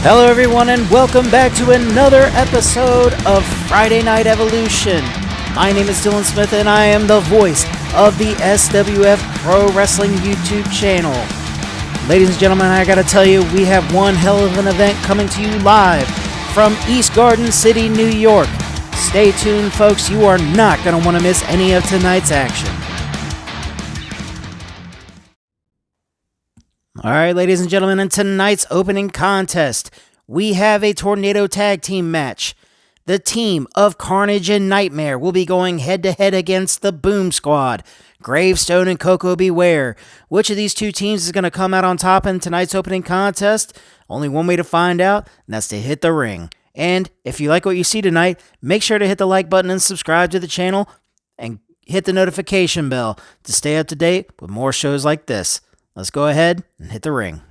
Hello everyone and welcome back to another episode of Friday Night Evolution. My name is Dylan Smith and I am the voice of the SWF Pro Wrestling YouTube channel. Ladies and gentlemen, I gotta tell you, we have one hell of an event coming to you live from East Garden City, New York. Stay tuned folks, you are not gonna want to miss any of tonight's action. Alright, ladies and gentlemen, in tonight's opening contest, we have a Tornado Tag Team match. The team of Carnage and Nightmare will be going head-to-head against the Boom Squad, Gravestone and Coco Beware. Which of these two teams is going to come out on top in tonight's opening contest? Only one way to find out, and that's to hit the ring. And if you like what you see tonight, make sure to hit the like button and subscribe to the channel, and hit the notification bell to stay up to date with more shows like this. Let's go ahead and hit the ring.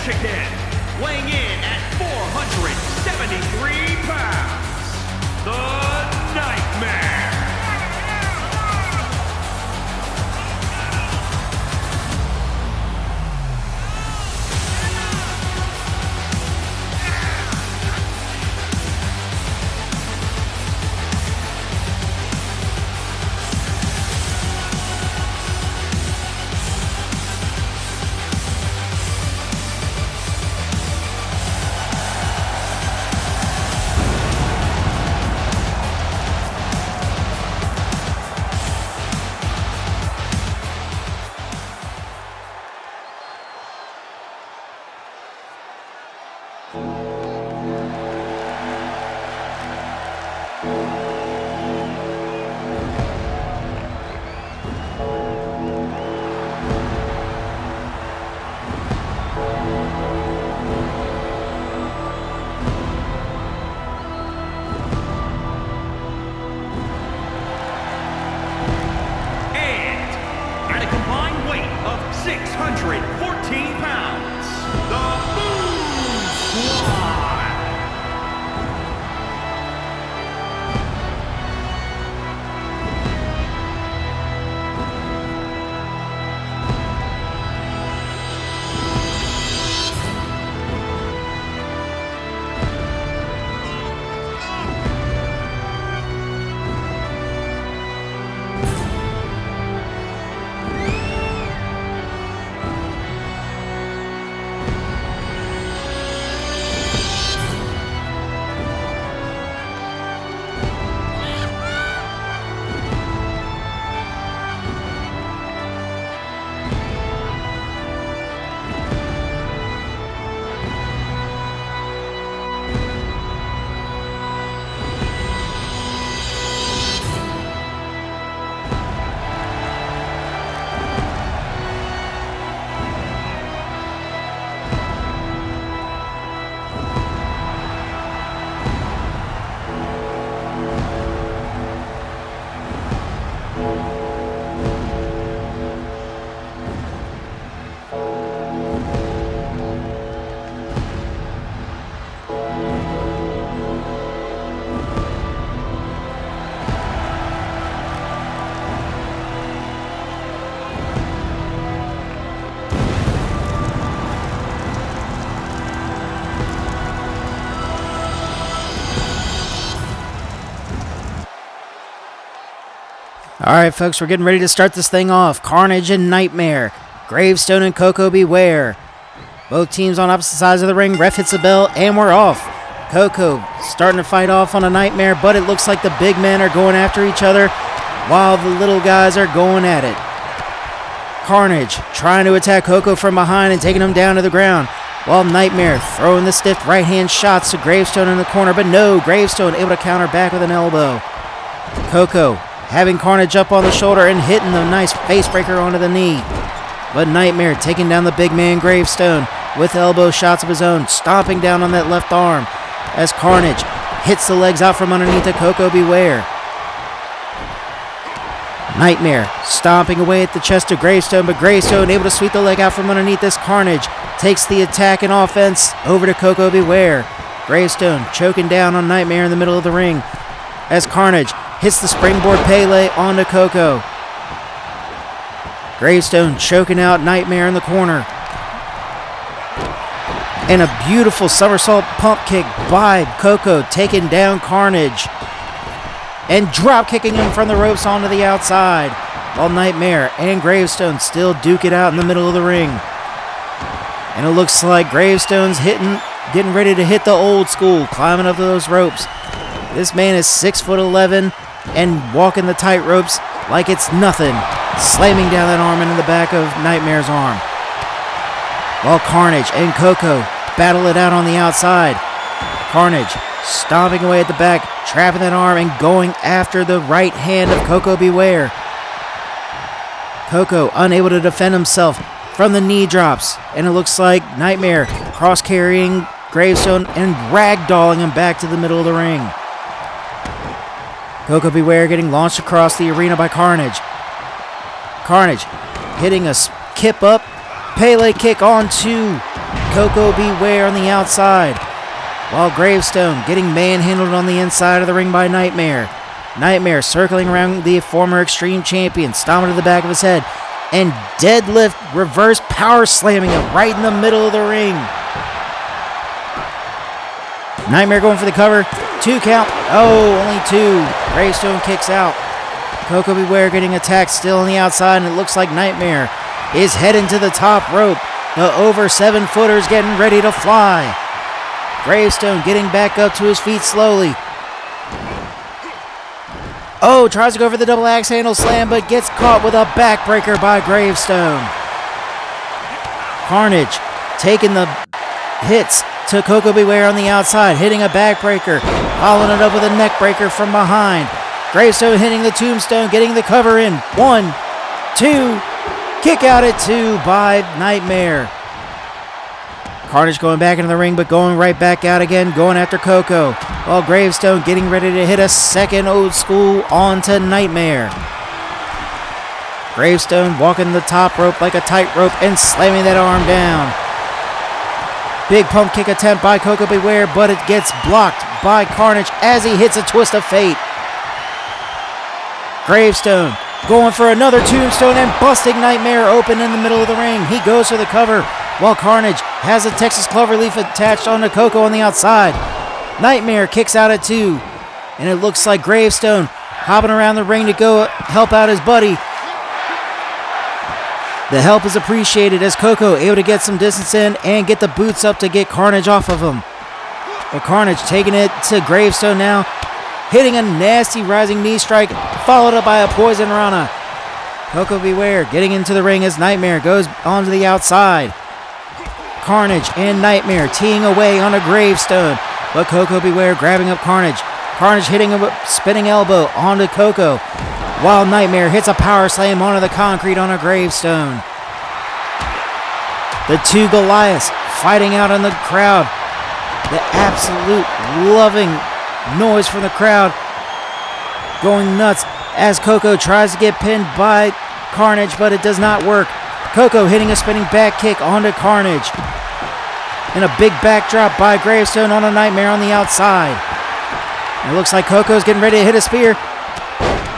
Michigan, weighing in at 473 pounds, the Nightmare. weight of 614 pounds, the Boom Squad. Alright folks, we're getting ready to start this thing off. Carnage and Nightmare. Gravestone and Coco beware. Both teams on opposite sides of the ring. Ref hits the bell and we're off. Coco starting to fight off on a Nightmare, but it looks like the big men are going after each other while the little guys are going at it. Carnage trying to attack Coco from behind and taking him down to the ground, while Nightmare throwing the stiff right hand shots to Gravestone in the corner, but no, Gravestone able to counter back with an elbow. Coco having Carnage up on the shoulder and hitting the nice face breaker onto the knee. But Nightmare taking down the big man Gravestone with elbow shots of his own, stomping down on that left arm as Carnage hits the legs out from underneath the Coco beware. Nightmare stomping away at the chest of Gravestone, but Gravestone able to sweep the leg out from underneath this Carnage. Takes the attack and offense over to Coco beware. Gravestone choking down on Nightmare in the middle of the ring as Carnage hits the springboard Pele onto Coco. Gravestone choking out Nightmare in the corner. And a beautiful somersault pump kick by Coco, taking down Carnage and drop kicking him from the ropes onto the outside, while Nightmare and Gravestone still duke it out in the middle of the ring. And it looks like Gravestone's getting ready to hit the old school, climbing up those ropes. This man is 6'11" and walking the tight ropes like it's nothing, slamming down that arm into the back of Nightmare's arm. While Carnage and Coco battle it out on the outside. Carnage stomping away at the back, trapping that arm and going after the right hand of Coco beware. Coco unable to defend himself from the knee drops, and it looks like Nightmare cross-carrying Gravestone and ragdolling him back to the middle of the ring. Coco beware getting launched across the arena by Carnage. Carnage hitting a kip up, Pele kick onto Coco beware on the outside, while Gravestone getting manhandled on the inside of the ring by Nightmare. Nightmare circling around the former Extreme Champion, stomping to the back of his head, and deadlift reverse power slamming him right in the middle of the ring. Nightmare going for the cover. 2 count. Oh, only 2. Gravestone kicks out. Coco beware getting attacked still on the outside, and it looks like Nightmare is heading to the top rope. The over 7-footer's getting ready to fly. Gravestone getting back up to his feet slowly. Oh, tries to go for the double axe handle slam, but gets caught with a backbreaker by Gravestone. Carnage taking the hits to Coco beware on the outside, hitting a backbreaker, following it up with a neckbreaker from behind. Gravestone hitting the tombstone, getting the cover in. 1, 2, kick out at 2 by Nightmare. Carnage going back into the ring, but going right back out again, going after Coco, while Gravestone getting ready to hit a second old school onto Nightmare. Gravestone walking the top rope like a tightrope and slamming that arm down. Big pump kick attempt by Coco Beware, but it gets blocked by Carnage as he hits a twist of fate. Gravestone going for another tombstone and busting Nightmare open in the middle of the ring. He goes for the cover while Carnage has a Texas Cloverleaf attached onto Coco on the outside. Nightmare kicks out at 2, and it looks like Gravestone hopping around the ring to go help out his buddy. The help is appreciated as Coco able to get some distance in and get the boots up to get Carnage off of him. But Carnage taking it to Gravestone now, hitting a nasty rising knee strike, followed up by a poison rana. Coco Beware getting into the ring as Nightmare goes onto the outside. Carnage and Nightmare teeing away on a Gravestone, but Coco Beware grabbing up Carnage. Carnage hitting a spinning elbow onto Coco, while Nightmare hits a power slam onto the concrete on a Gravestone. The two Goliaths fighting out in the crowd. The absolute loving noise from the crowd going nuts as Coco tries to get pinned by Carnage, but it does not work. Coco hitting a spinning back kick onto Carnage. And a big backdrop by Gravestone on a Nightmare on the outside. It looks like Coco's getting ready to hit a spear.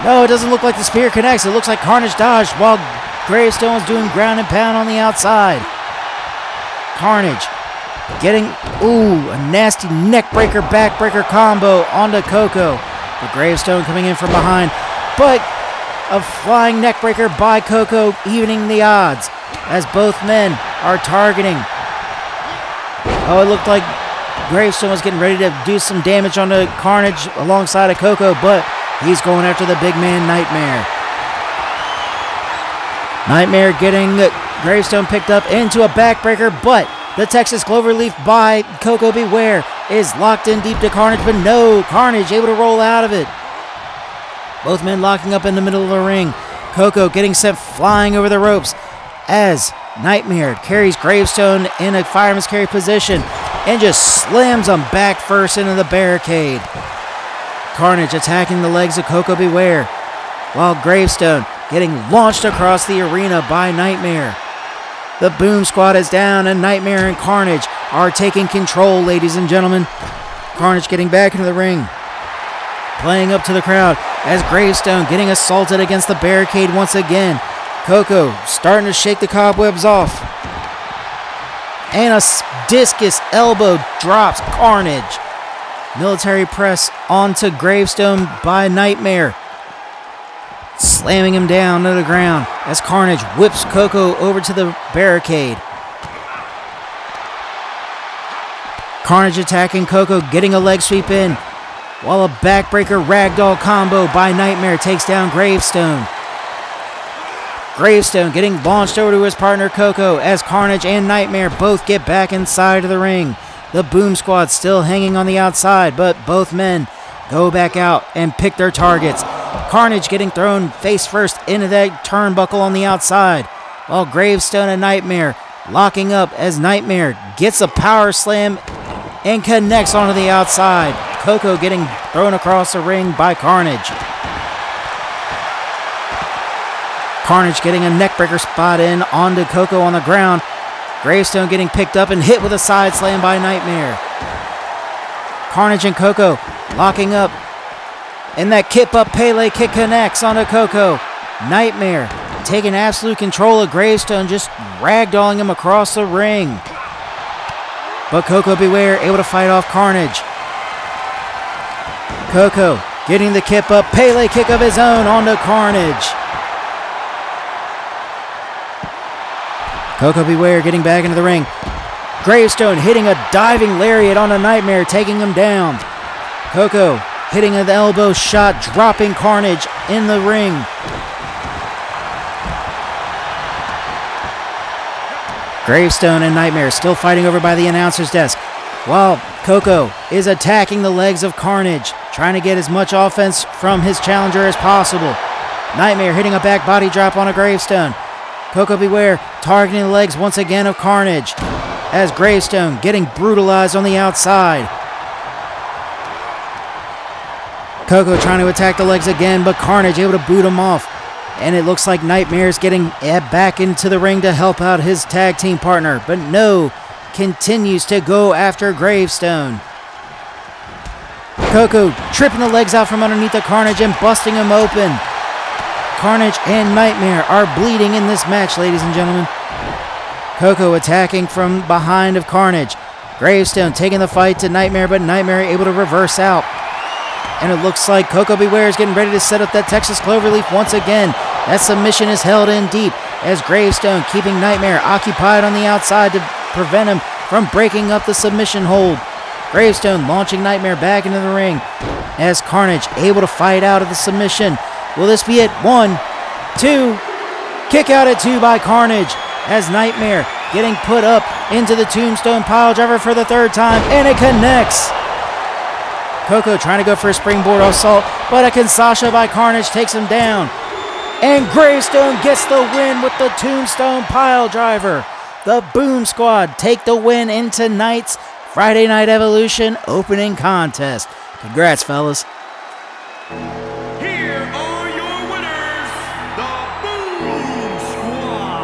No, it doesn't look like the spear connects. It looks like Carnage dodged while Gravestone's doing ground and pound on the outside. Carnage getting, a nasty neckbreaker, backbreaker combo onto Coco. The Gravestone coming in from behind, but a flying neckbreaker by Coco, evening the odds as both men are targeting. Oh, it looked like Gravestone was getting ready to do some damage on the Carnage alongside of Coco, but he's going after the big man Nightmare. Nightmare getting Gravestone picked up into a backbreaker, but the Texas Cloverleaf by Coco Beware is locked in deep to Carnage, but no, Carnage able to roll out of it. Both men locking up in the middle of the ring. Coco getting sent flying over the ropes as Nightmare carries Gravestone in a fireman's carry position and just slams him back first into the barricade. Carnage attacking the legs of Coco Beware, while Gravestone getting launched across the arena by Nightmare. The Boom Squad is down, and Nightmare and Carnage are taking control, ladies and gentlemen. Carnage getting back into the ring, playing up to the crowd as Gravestone getting assaulted against the barricade once again. Coco starting to shake the cobwebs off. And a discus elbow drops Carnage. Military press onto Gravestone by Nightmare, slamming him down to the ground as Carnage whips Coco over to the barricade. Carnage attacking Coco, getting a leg sweep in, while a backbreaker ragdoll combo by Nightmare takes down Gravestone. Gravestone getting launched over to his partner Coco as Carnage and Nightmare both get back inside of the ring. The Boom Squad still hanging on the outside, but both men go back out and pick their targets. Carnage getting thrown face first into that turnbuckle on the outside, while Gravestone and Nightmare locking up as Nightmare gets a power slam and connects onto the outside. Coco getting thrown across the ring by Carnage. Carnage getting a neckbreaker spot in onto Coco on the ground. Gravestone getting picked up and hit with a side slam by Nightmare. Carnage and Coco locking up, and that kip up Pele kick connects onto Coco. Nightmare taking absolute control of Gravestone, just ragdolling him across the ring. But Coco Beware able to fight off Carnage. Coco getting the kip up, Pele kick of his own onto Carnage. Coco Beware getting back into the ring. Gravestone hitting a diving lariat on a Nightmare, taking him down. Coco hitting an elbow shot, dropping Carnage in the ring. Gravestone and Nightmare still fighting over by the announcer's desk, while Coco is attacking the legs of Carnage, trying to get as much offense from his challenger as possible. Nightmare hitting a back body drop on a Gravestone. Coco Beware targeting the legs once again of Carnage as Gravestone getting brutalized on the outside. Coco trying to attack the legs again, but Carnage able to boot him off. And it looks like Nightmare's getting back into the ring to help out his tag team partner. But no, continues to go after Gravestone. Coco tripping the legs out from underneath the Carnage and busting him open. Carnage and Nightmare are bleeding in this match, ladies and gentlemen. Coco attacking from behind of Carnage. Gravestone taking the fight to Nightmare, but Nightmare able to reverse out. And it looks like Coco Beware is getting ready to set up that Texas Cloverleaf once again. That submission is held in deep as Gravestone keeping Nightmare occupied on the outside to prevent him from breaking up the submission hold. Gravestone launching Nightmare back into the ring as Carnage able to fight out of the submission. Will this be it? 1, 2, kick out at 2 by Carnage as Nightmare getting put up into the Tombstone Piledriver for the 3rd time, and it connects. Coco trying to go for a springboard assault, but a Kinshasa by Carnage takes him down. And Gravestone gets the win with the Tombstone Piledriver. The Boom Squad take the win in tonight's Friday Night Evolution opening contest. Congrats, fellas. Here are your winners, the Boom Squad.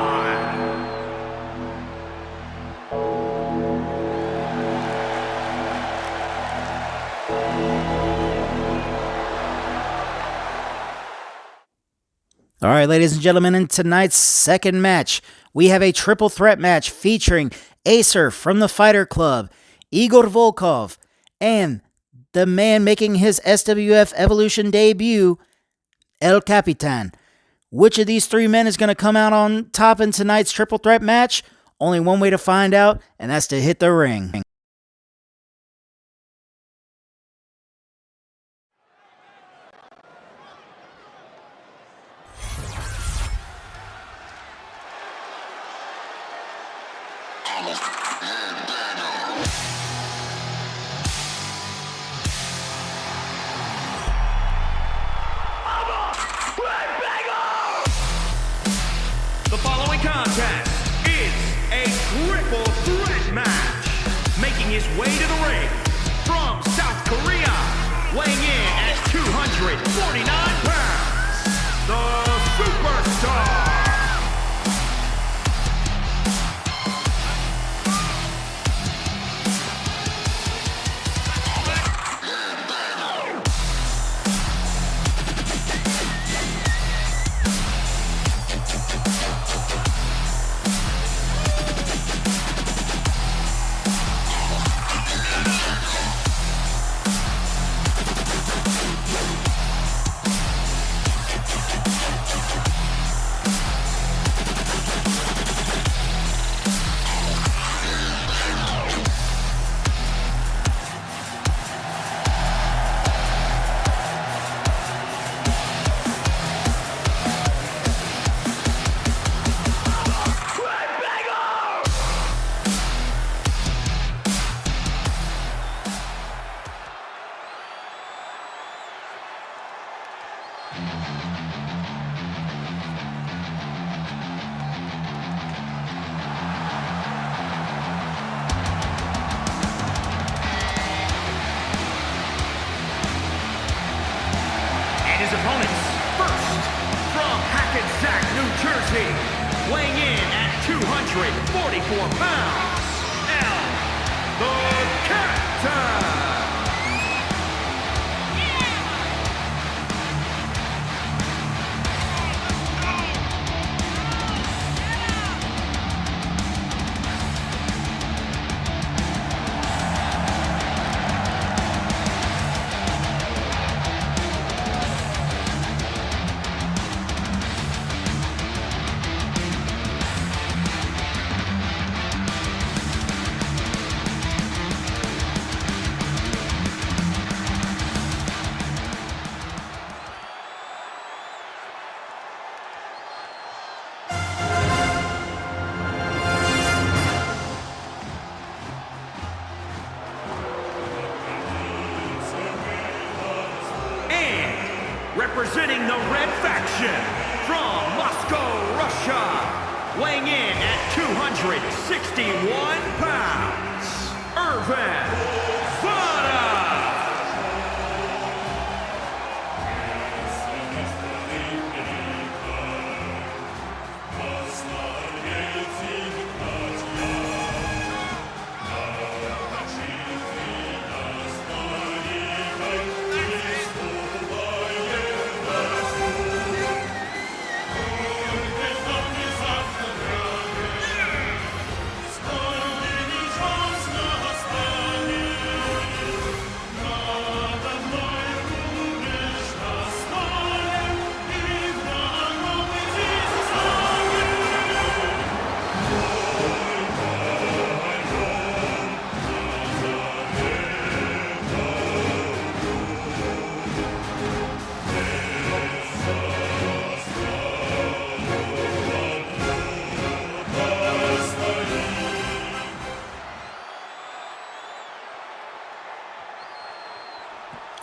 All right, ladies and gentlemen, in tonight's second match, we have a triple threat match featuring Acer from the Fighter Club, Igor Volkov, and the man making his SWF Evolution debut, El Capitan. Which of these 3 men is going to come out on top in tonight's triple threat match? Only one way to find out, and that's to hit the ring. The following contest is a triple threat match. Making his way to the ring from South Korea, weighing in at 249 pounds, the Superstar. His opponents, first, from Hackensack, New Jersey, weighing in at 244 pounds, El, the Captain. Representing the red faction from Moscow, Russia, weighing in at 261 pounds, Irvin Vada.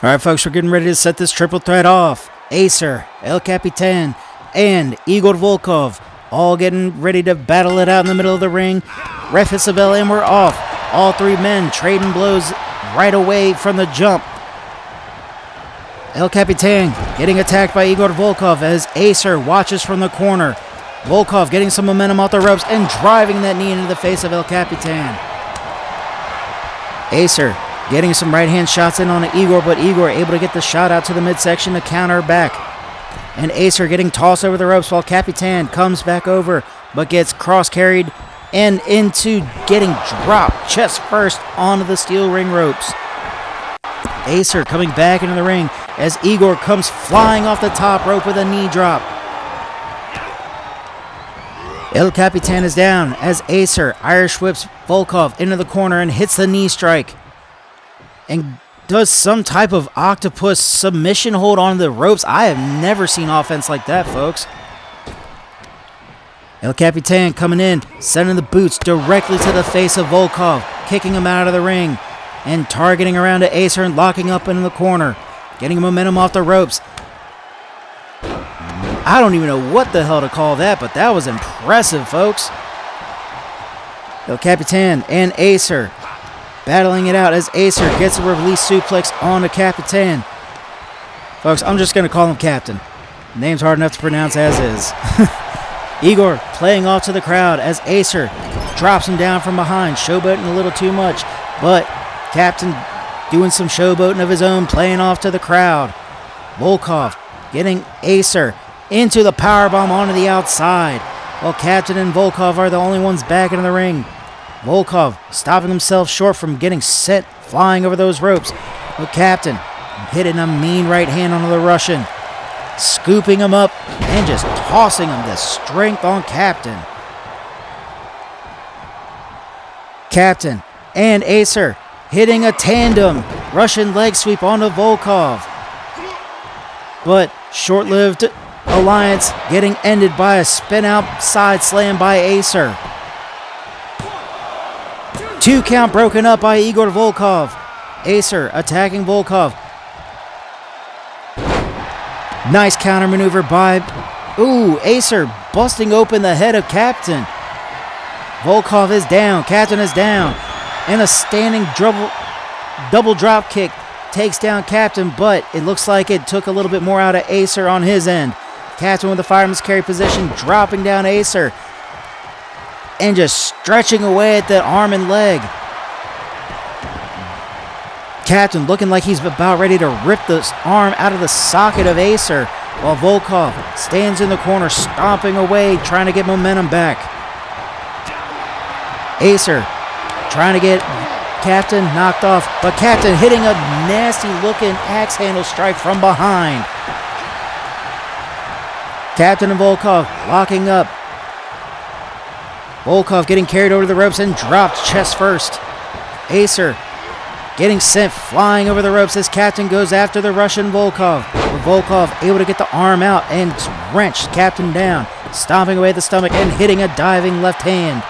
All right, folks, we're getting ready to set this triple threat off. Acer, El Capitan, and Igor Volkov all getting ready to battle it out in the middle of the ring. Ref hits the bell, and we're off. All three men trading blows right away from the jump. El Capitan getting attacked by Igor Volkov as Acer watches from the corner. Volkov getting some momentum off the ropes and driving that knee into the face of El Capitan. Acer getting some right-hand shots in on Igor, but Igor able to get the shot out to the midsection to counter back. And Acer getting tossed over the ropes while Capitan comes back over, but gets cross-carried and into getting dropped chest first onto the steel ring ropes. Acer coming back into the ring as Igor comes flying off the top rope with a knee drop. El Capitan is down as Acer Irish whips Volkov into the corner and hits the knee strike. And does some type of octopus submission hold on the ropes. I have never seen offense like that, folks. El Capitan coming in, sending the boots directly to the face of Volkov, kicking him out of the ring, and targeting around to Acer and locking up into the corner, getting momentum off the ropes. I don't even know what the hell to call that, but that was impressive, folks. El Capitan and Acer battling it out as Acer gets a release suplex on the Capitan. Folks, I'm just going to call him Captain. Name's hard enough to pronounce as is. Igor playing off to the crowd as Acer drops him down from behind, showboating a little too much, but Captain doing some showboating of his own, playing off to the crowd. Volkov getting Acer into the powerbomb onto the outside, while Captain and Volkov are the only ones back into the ring. Volkov stopping himself short from getting sent flying over those ropes, but Captain hitting a mean right hand onto the Russian, scooping him up and just tossing him to strength on Captain. Captain and Acer hitting a tandem Russian leg sweep onto Volkov, but short-lived alliance getting ended by a spin-out side slam by Acer. 2 count broken up by Igor Volkov. Acer attacking Volkov. Nice counter maneuver by... Acer busting open the head of Captain. Volkov is down. Captain is down. And a standing double drop kick takes down Captain, but it looks like it took a little bit more out of Acer on his end. Captain with the fireman's carry position, dropping down Acer and just stretching away at the arm and leg. Captain looking like he's about ready to rip the arm out of the socket of Acer, while Volkov stands in the corner, stomping away, trying to get momentum back. Acer trying to get Captain knocked off, but Captain hitting a nasty-looking axe handle strike from behind. Captain and Volkov locking up. Volkov getting carried over the ropes and dropped chest first. Acer getting sent flying over the ropes as Captain goes after the Russian Volkov. But Volkov able to get the arm out and wrench Captain down, stomping away the stomach and hitting a diving left hand.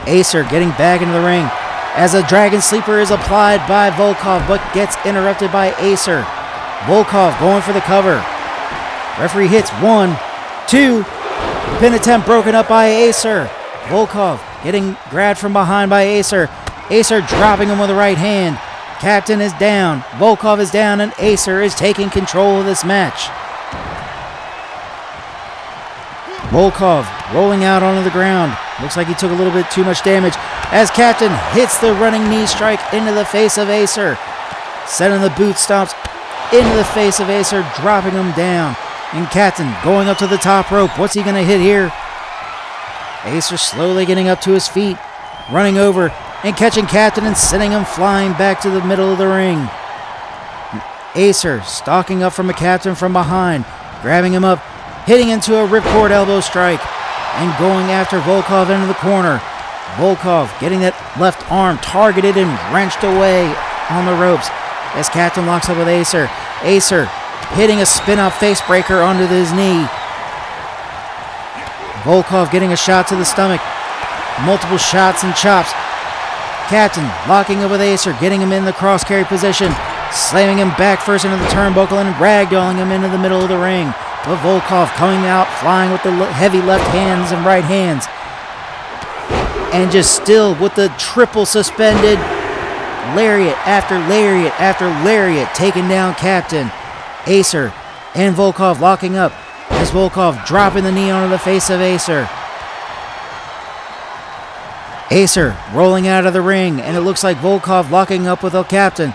Acer getting back into the ring as a Dragon Sleeper is applied by Volkov, but gets interrupted by Acer. Volkov going for the cover. Referee hits 1, 2. Pin attempt broken up by Acer. Volkov getting grabbed from behind by Acer. Acer dropping him with the right hand. Captain is down. Volkov is down, and Acer is taking control of this match. Volkov rolling out onto the ground. Looks like he took a little bit too much damage as Captain hits the running knee strike into the face of Acer. Sending the boot stomps into the face of Acer, dropping him down. And Captain going up to the top rope. What's he going to hit here? Acer slowly getting up to his feet, running over and catching Captain and sending him flying back to the middle of the ring. Acer stalking up from a Captain from behind, grabbing him up, hitting into a ripcord elbow strike, and going after Volkov into the corner. Volkov getting that left arm targeted and wrenched away on the ropes as Captain locks up with Acer. Acer hitting a spin-out face breaker onto his knee. Volkov getting a shot to the stomach. Multiple shots and chops. Captain locking up with Acer, getting him in the cross-carry position, slamming him back first into the turnbuckle and ragdolling him into the middle of the ring. But Volkov coming out, flying with the heavy left hands and right hands. And just still with the triple suspended lariat after lariat after lariat, taking down Captain. Acer and Volkov locking up as Volkov dropping the knee onto the face of Acer. Acer rolling out of the ring, and it looks like Volkov locking up with the Captain.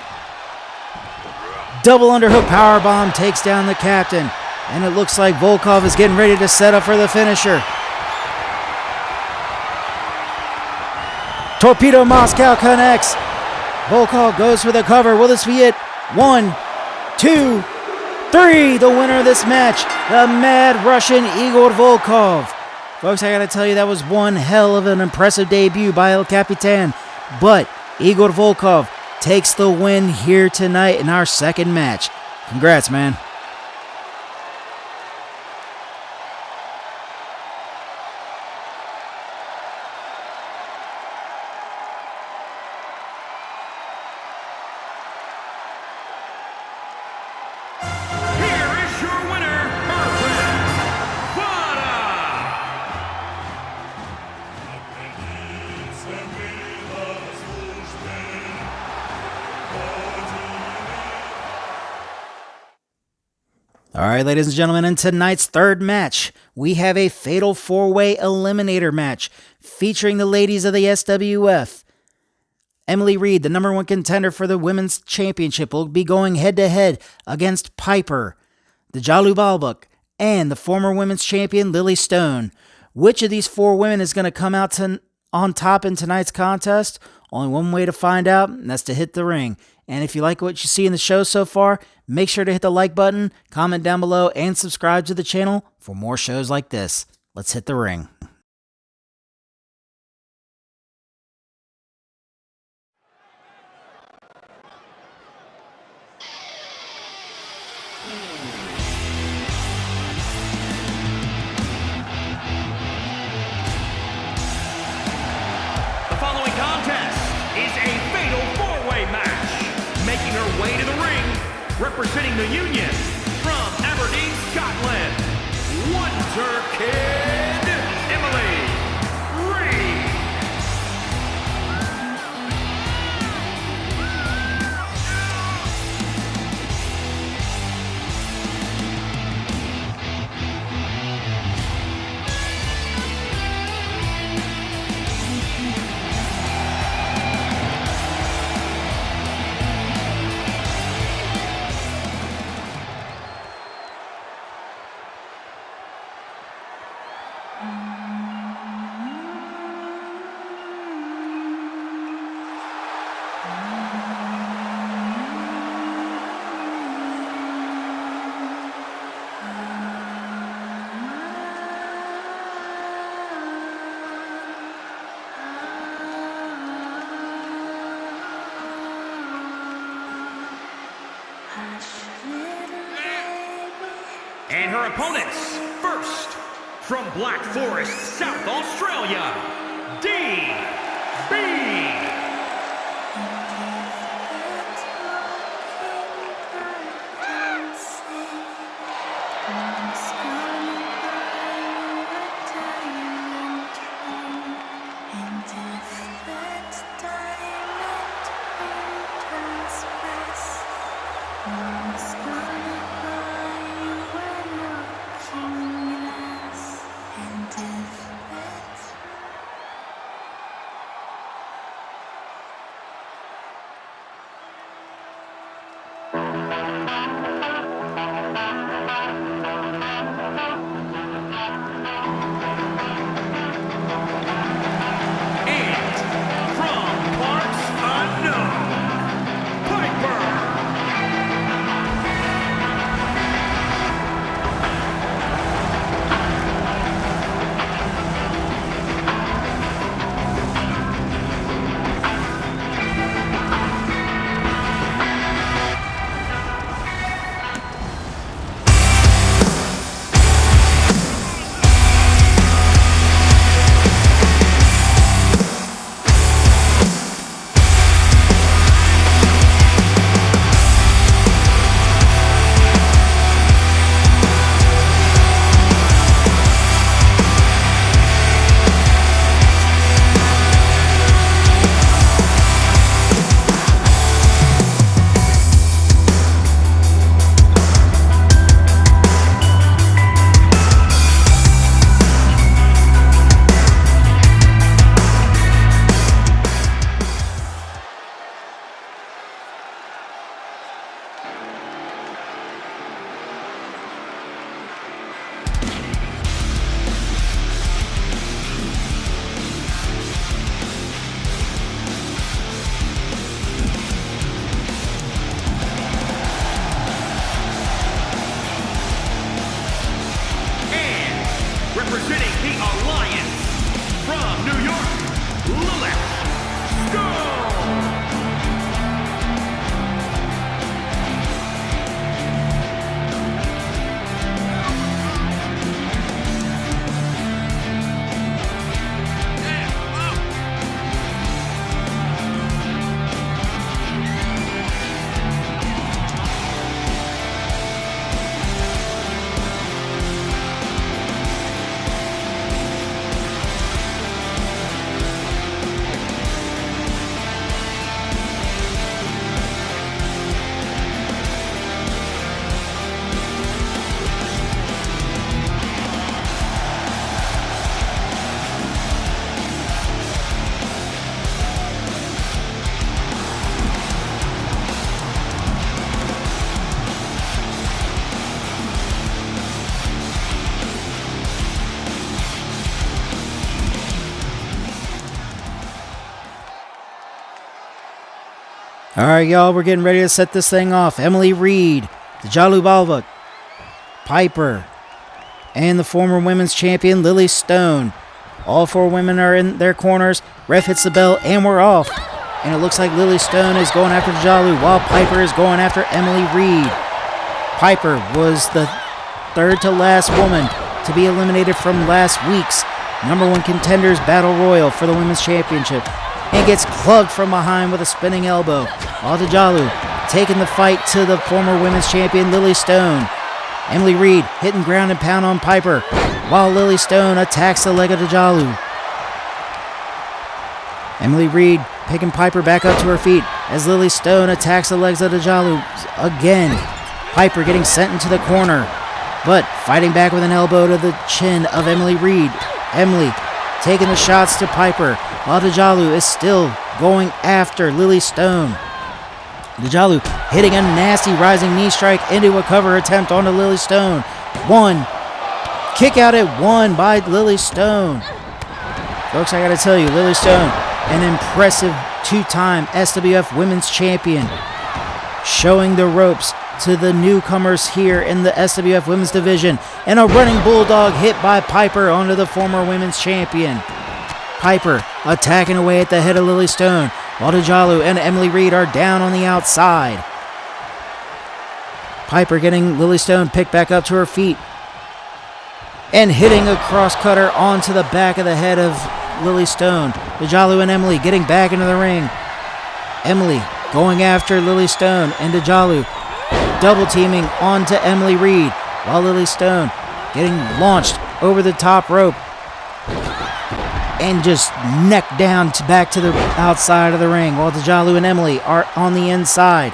Double underhook powerbomb takes down the Captain, and it looks like Volkov is getting ready to set up for the finisher. Torpedo Moscow connects. Volkov goes for the cover. Will this be it? 1, 2, 3. The winner of this match, the Mad Russian Igor Volkov. Folks, I gotta tell you, that was one hell of an impressive debut by El Capitan. But Igor Volkov takes the win here tonight in our second match. Congrats, man. All right, ladies and gentlemen, in tonight's third match, we have a fatal four-way eliminator match featuring the ladies of the SWF. Emily Reid, the number one contender for the women's championship, will be going head-to-head against Piper, the Djalu Balbuk, and the former women's champion Lilly Stone. Which of these four women is going to come out on top in tonight's contest? Only one way to find out, and that's to hit the ring. And if you like what you see in the show so far, make sure to hit the like button, comment down below, and subscribe to the channel for more shows like this. Let's hit the ring. The following contest is a fatal four-way match. Making her way to the ring, representing the Union from Aberdeen, Scotland, Wonder Kid, Emily Reid. And her opponents, first, from Black Forest, South Australia, DB. All right, y'all, we're getting ready to set this thing off. Emily Reid, Djalu Balbuk, Piper, and the former women's champion, Lilly Stone. All 4 women are in their corners. Ref hits the bell, and we're off. And it looks like Lilly Stone is going after Djalu, while Piper is going after Emily Reid. Piper was the third to last woman to be eliminated from last week's #1 contenders battle royal for the women's championship, and gets clubbed from behind with a spinning elbow, while Djalu taking the fight to the former women's champion Lilly Stone. Emily Reid hitting ground and pound on Piper, while Lilly Stone attacks the leg of Djalu. Emily Reid picking Piper back up to her feet as Lilly Stone attacks the legs of Djalu again. Piper getting sent into the corner, but fighting back with an elbow to the chin of Emily Reid. Emily taking the shots to Piper, while Djalu is still going after Lilly Stone. Djalu hitting a nasty rising knee strike into a cover attempt onto Lilly Stone. 1. Kick out at 1 by Lilly Stone. Folks, I gotta tell you, Lilly Stone, an impressive 2-time SWF Women's Champion, showing the ropes to the newcomers here in the SWF Women's Division, and a running bulldog hit by Piper onto the former Women's Champion. Piper attacking away at the head of Lilly Stone, while Djalu and Emily Reid are down on the outside. Piper getting Lilly Stone picked back up to her feet, and hitting a cross-cutter onto the back of the head of Lilly Stone. Djalu and Emily getting back into the ring. Emily going after Lilly Stone, and Djalu double teaming onto Emily Reid, while Lilly Stone getting launched over the top rope and just neck down back to the outside of the ring, while Djalu and Emily are on the inside.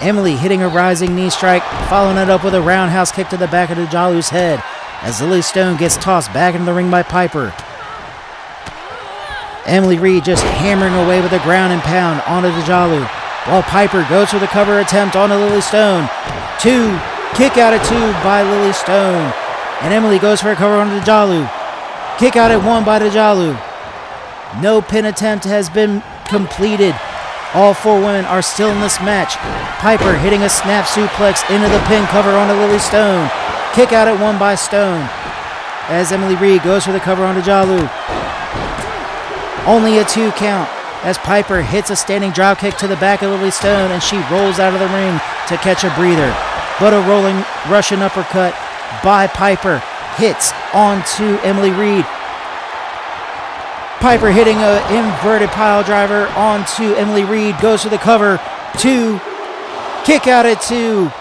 Emily hitting a rising knee strike, following it up with a roundhouse kick to the back of Djalu's head as Lilly Stone gets tossed back into the ring by Piper. Emily Reid just hammering away with a ground and pound onto Djalu, while Piper goes for the cover attempt onto Lilly Stone. 2, kick out at 2 by Lilly Stone, and Emily goes for a cover onto Djalu. Kick out at 1 by Djalu. No pin attempt has been completed. All 4 women are still in this match. Piper hitting a snap suplex into the pin cover onto Lilly Stone. Kick out at 1 by Stone, as Emily Reid goes for the cover onto Djalu. Only a 2 count, as Piper hits a standing drop kick to the back of Lilly Stone, and she rolls out of the ring to catch a breather. But a rolling Russian uppercut by Piper hits onto Emily Reid. Piper hitting an inverted pile driver onto Emily Reid, goes for the cover. 2, kick out at 2.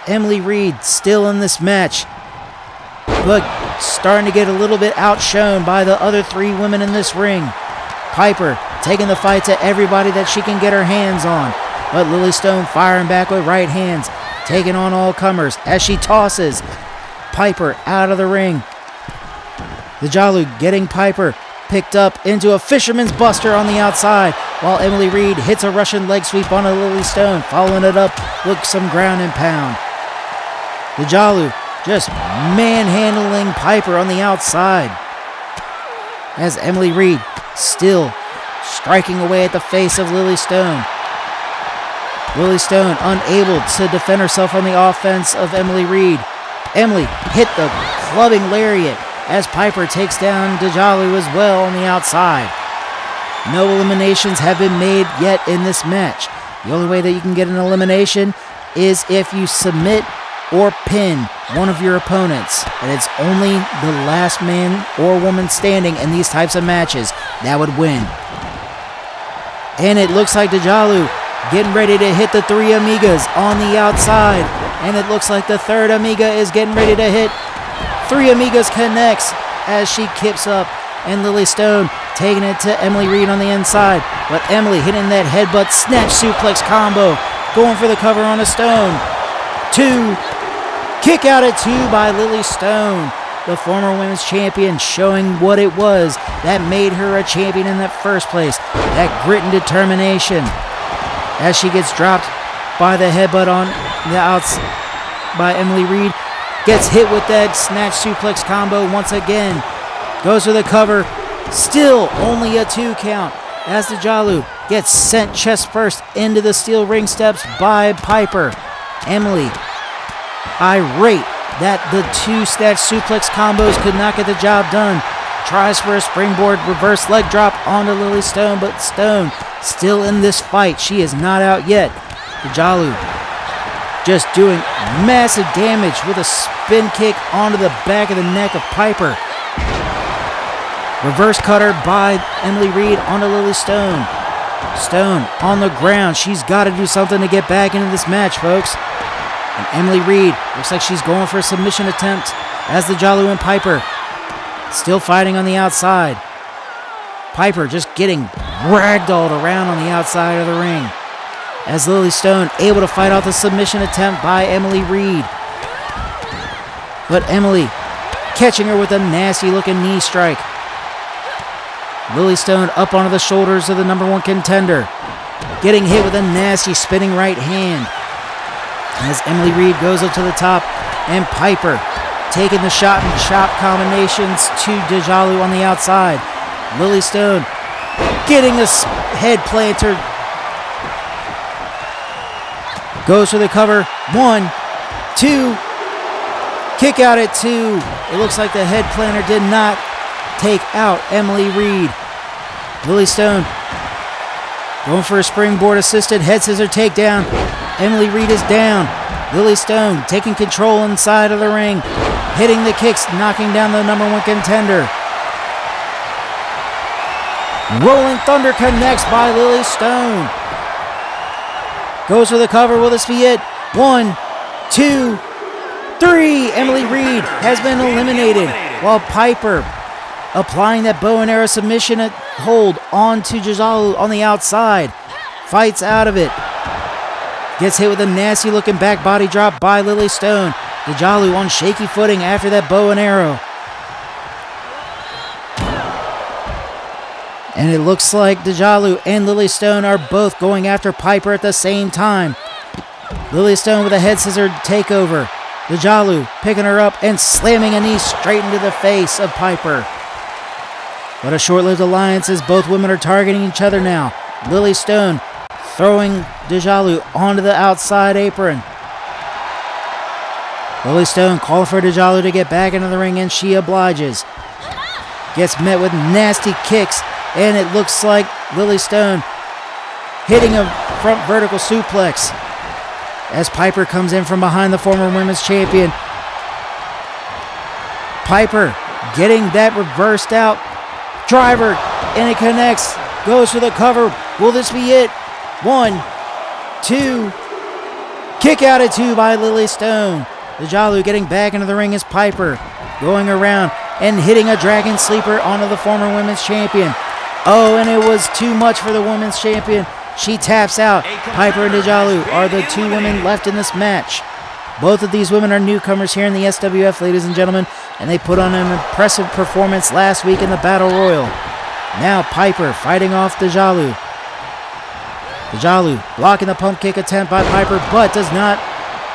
Emily Reid still in this match, but starting to get a little bit outshone by the other 3 women in this ring. Piper taking the fight to everybody that she can get her hands on, but Lilly Stone firing back with right hands, taking on all comers as she tosses Piper out of the ring. Djalu getting Piper picked up into a fisherman's buster on the outside, while Emily Reid hits a Russian leg sweep onto Lilly Stone, following it up with some ground and pound. Djalu just manhandling Piper on the outside, as Emily Reid still striking away at the face of Lilly Stone. Lilly Stone unable to defend herself on the offense of Emily Reid. Emily hit the clubbing lariat as Piper takes down Djalu as well on the outside. No eliminations have been made yet in this match. The only way that you can get an elimination is if you submit or pin one of your opponents, and it's only the last man or woman standing in these types of matches that would win. And it looks like Djalu getting ready to hit the 3 Amigas on the outside, and it looks like the 3rd Amiga is getting ready to hit. 3 Amigas connects as she kips up, and Lilly Stone taking it to Emily Reid on the inside, but Emily hitting that headbutt snatch suplex combo, going for the cover on a Stone. 2, kick out at 2 by Lilly Stone, the former women's champion, showing what it was that made her a champion in that first place, that grit and determination, as she gets dropped by the headbutt on the outside by Emily Reid, gets hit with that snatch suplex combo once again, goes for the cover, still only a 2 count, as Djalu gets sent chest first into the steel ring steps by Piper. Emily, irate that the two snatch suplex combos could not get the job done, tries for a springboard reverse leg drop onto Lily Stone, but Stone still in this fight. She is not out yet. Djalu just doing massive damage with a spin kick onto the back of the neck of Piper. Reverse cutter by Emily Reid onto Lily Stone. Stone on the ground. She's got to do something to get back into this match, folks. And Emily Reid looks like she's going for a submission attempt as Djalu and Piper still fighting on the outside. Piper just getting ragdolled around on the outside of the ring as Lily Stone able to fight off the submission attempt by Emily Reid. But Emily catching her with a nasty looking knee strike. Lily Stone up onto the shoulders of the number one contender, getting hit with a nasty spinning right hand as Emily Reid goes up to the top, and Piper taking the shot and chop combinations to Djalu on the outside. Lily Stone getting a head planter, goes for the cover. 1, 2, kick out at 2. It looks like the head planter did not take out Emily Reid. Lily Stone going for a springboard assisted head scissor takedown. Emily Reid is down. Lily Stone taking control inside of the ring, hitting the kicks, knocking down the number one contender. Rolling Thunder connects by Lily Stone. Goes for the cover. Will this be it? 1, 2, 3. Emily Reid has been eliminated, while Piper applying that bow and arrow submission hold onto Djalu on the outside. Fights out of it. Gets hit with a nasty looking back body drop by Lily Stone. Djalu on shaky footing after that bow and arrow. And it looks like Djalu and Lily Stone are both going after Piper at the same time. Lily Stone with a head scissor takeover. Djalu picking her up and slamming a knee straight into the face of Piper. But a short-lived alliance as both women are targeting each other now. Lily Stone throwing Djalu onto the outside apron. Lily Stone calling for Djalu to get back into the ring, and she obliges. Gets met with nasty kicks, and it looks like Lily Stone hitting a front vertical suplex as Piper comes in from behind the former women's champion. Piper getting that reversed out driver, and it connects. Goes for the cover. Will this be it? 1, 2. Kick out at 2 by Lily Stone. Djalu getting back into the ring as Piper going around and hitting a dragon sleeper onto the former women's champion. Oh, and it was too much for the women's champion. She taps out. Piper and Djalu are the two women left in this match. Both of these women are newcomers here in the SWF, ladies and gentlemen, and they put on an impressive performance last week in the Battle Royal. Now Piper fighting off Djalu. Djalu blocking the pump kick attempt by Piper, but does not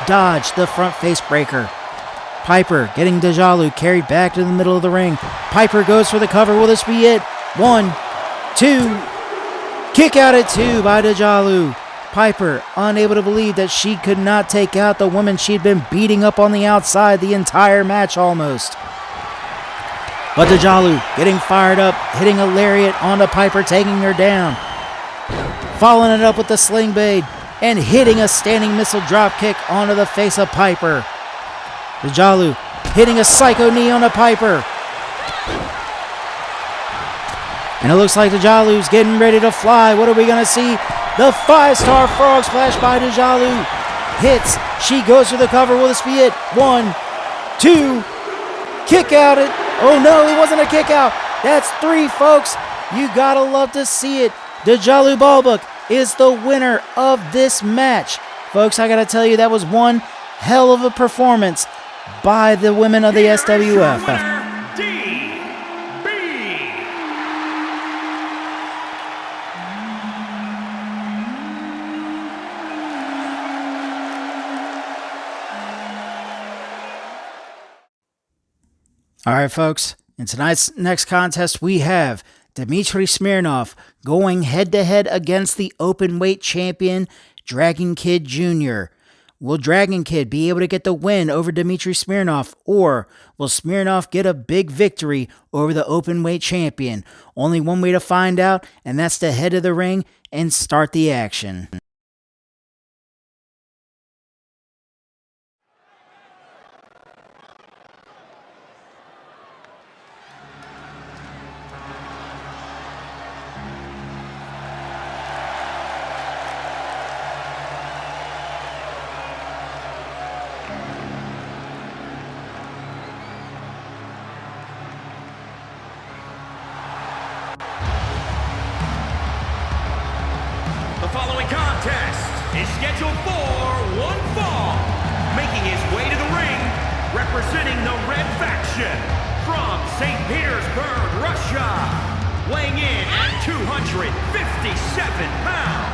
dodge the front face breaker. Piper getting Djalu carried back to the middle of the ring. Piper goes for the cover. Will this be it? 1, 2. Kick out at 2 by Djalu. Piper unable to believe that she could not take out the woman she'd been beating up on the outside the entire match almost. But Djalu getting fired up, hitting a lariat onto Piper, taking her down. Following it up with the sling blade and hitting a standing missile drop kick onto the face of Piper. Djalu hitting a psycho knee onto Piper. And it looks like Djalu's getting ready to fly. What are we going to see? The 5-star frog splash by Djalu. Hits. She goes for the cover. Will this be it? 1, 2. Kick out it. Oh no, it wasn't a kick out. That's 3, folks. You gotta love to see it. Djalu Balbuk is the winner of this match. Folks, I gotta tell you, that was one hell of a performance by the women of the SWF. All right, folks. In tonight's next contest, we have Dmitri Smirnov going head-to-head against the open-weight champion, Dragon Kid Jr. Will Dragon Kid be able to get the win over Dmitri Smirnov, or will Smirnov get a big victory over the open-weight champion? Only one way to find out, and that's to head to the ring and start the action. The following contest is scheduled for one fall. Making his way to the ring, representing the red faction from St. Petersburg, Russia, weighing in at 257 pounds.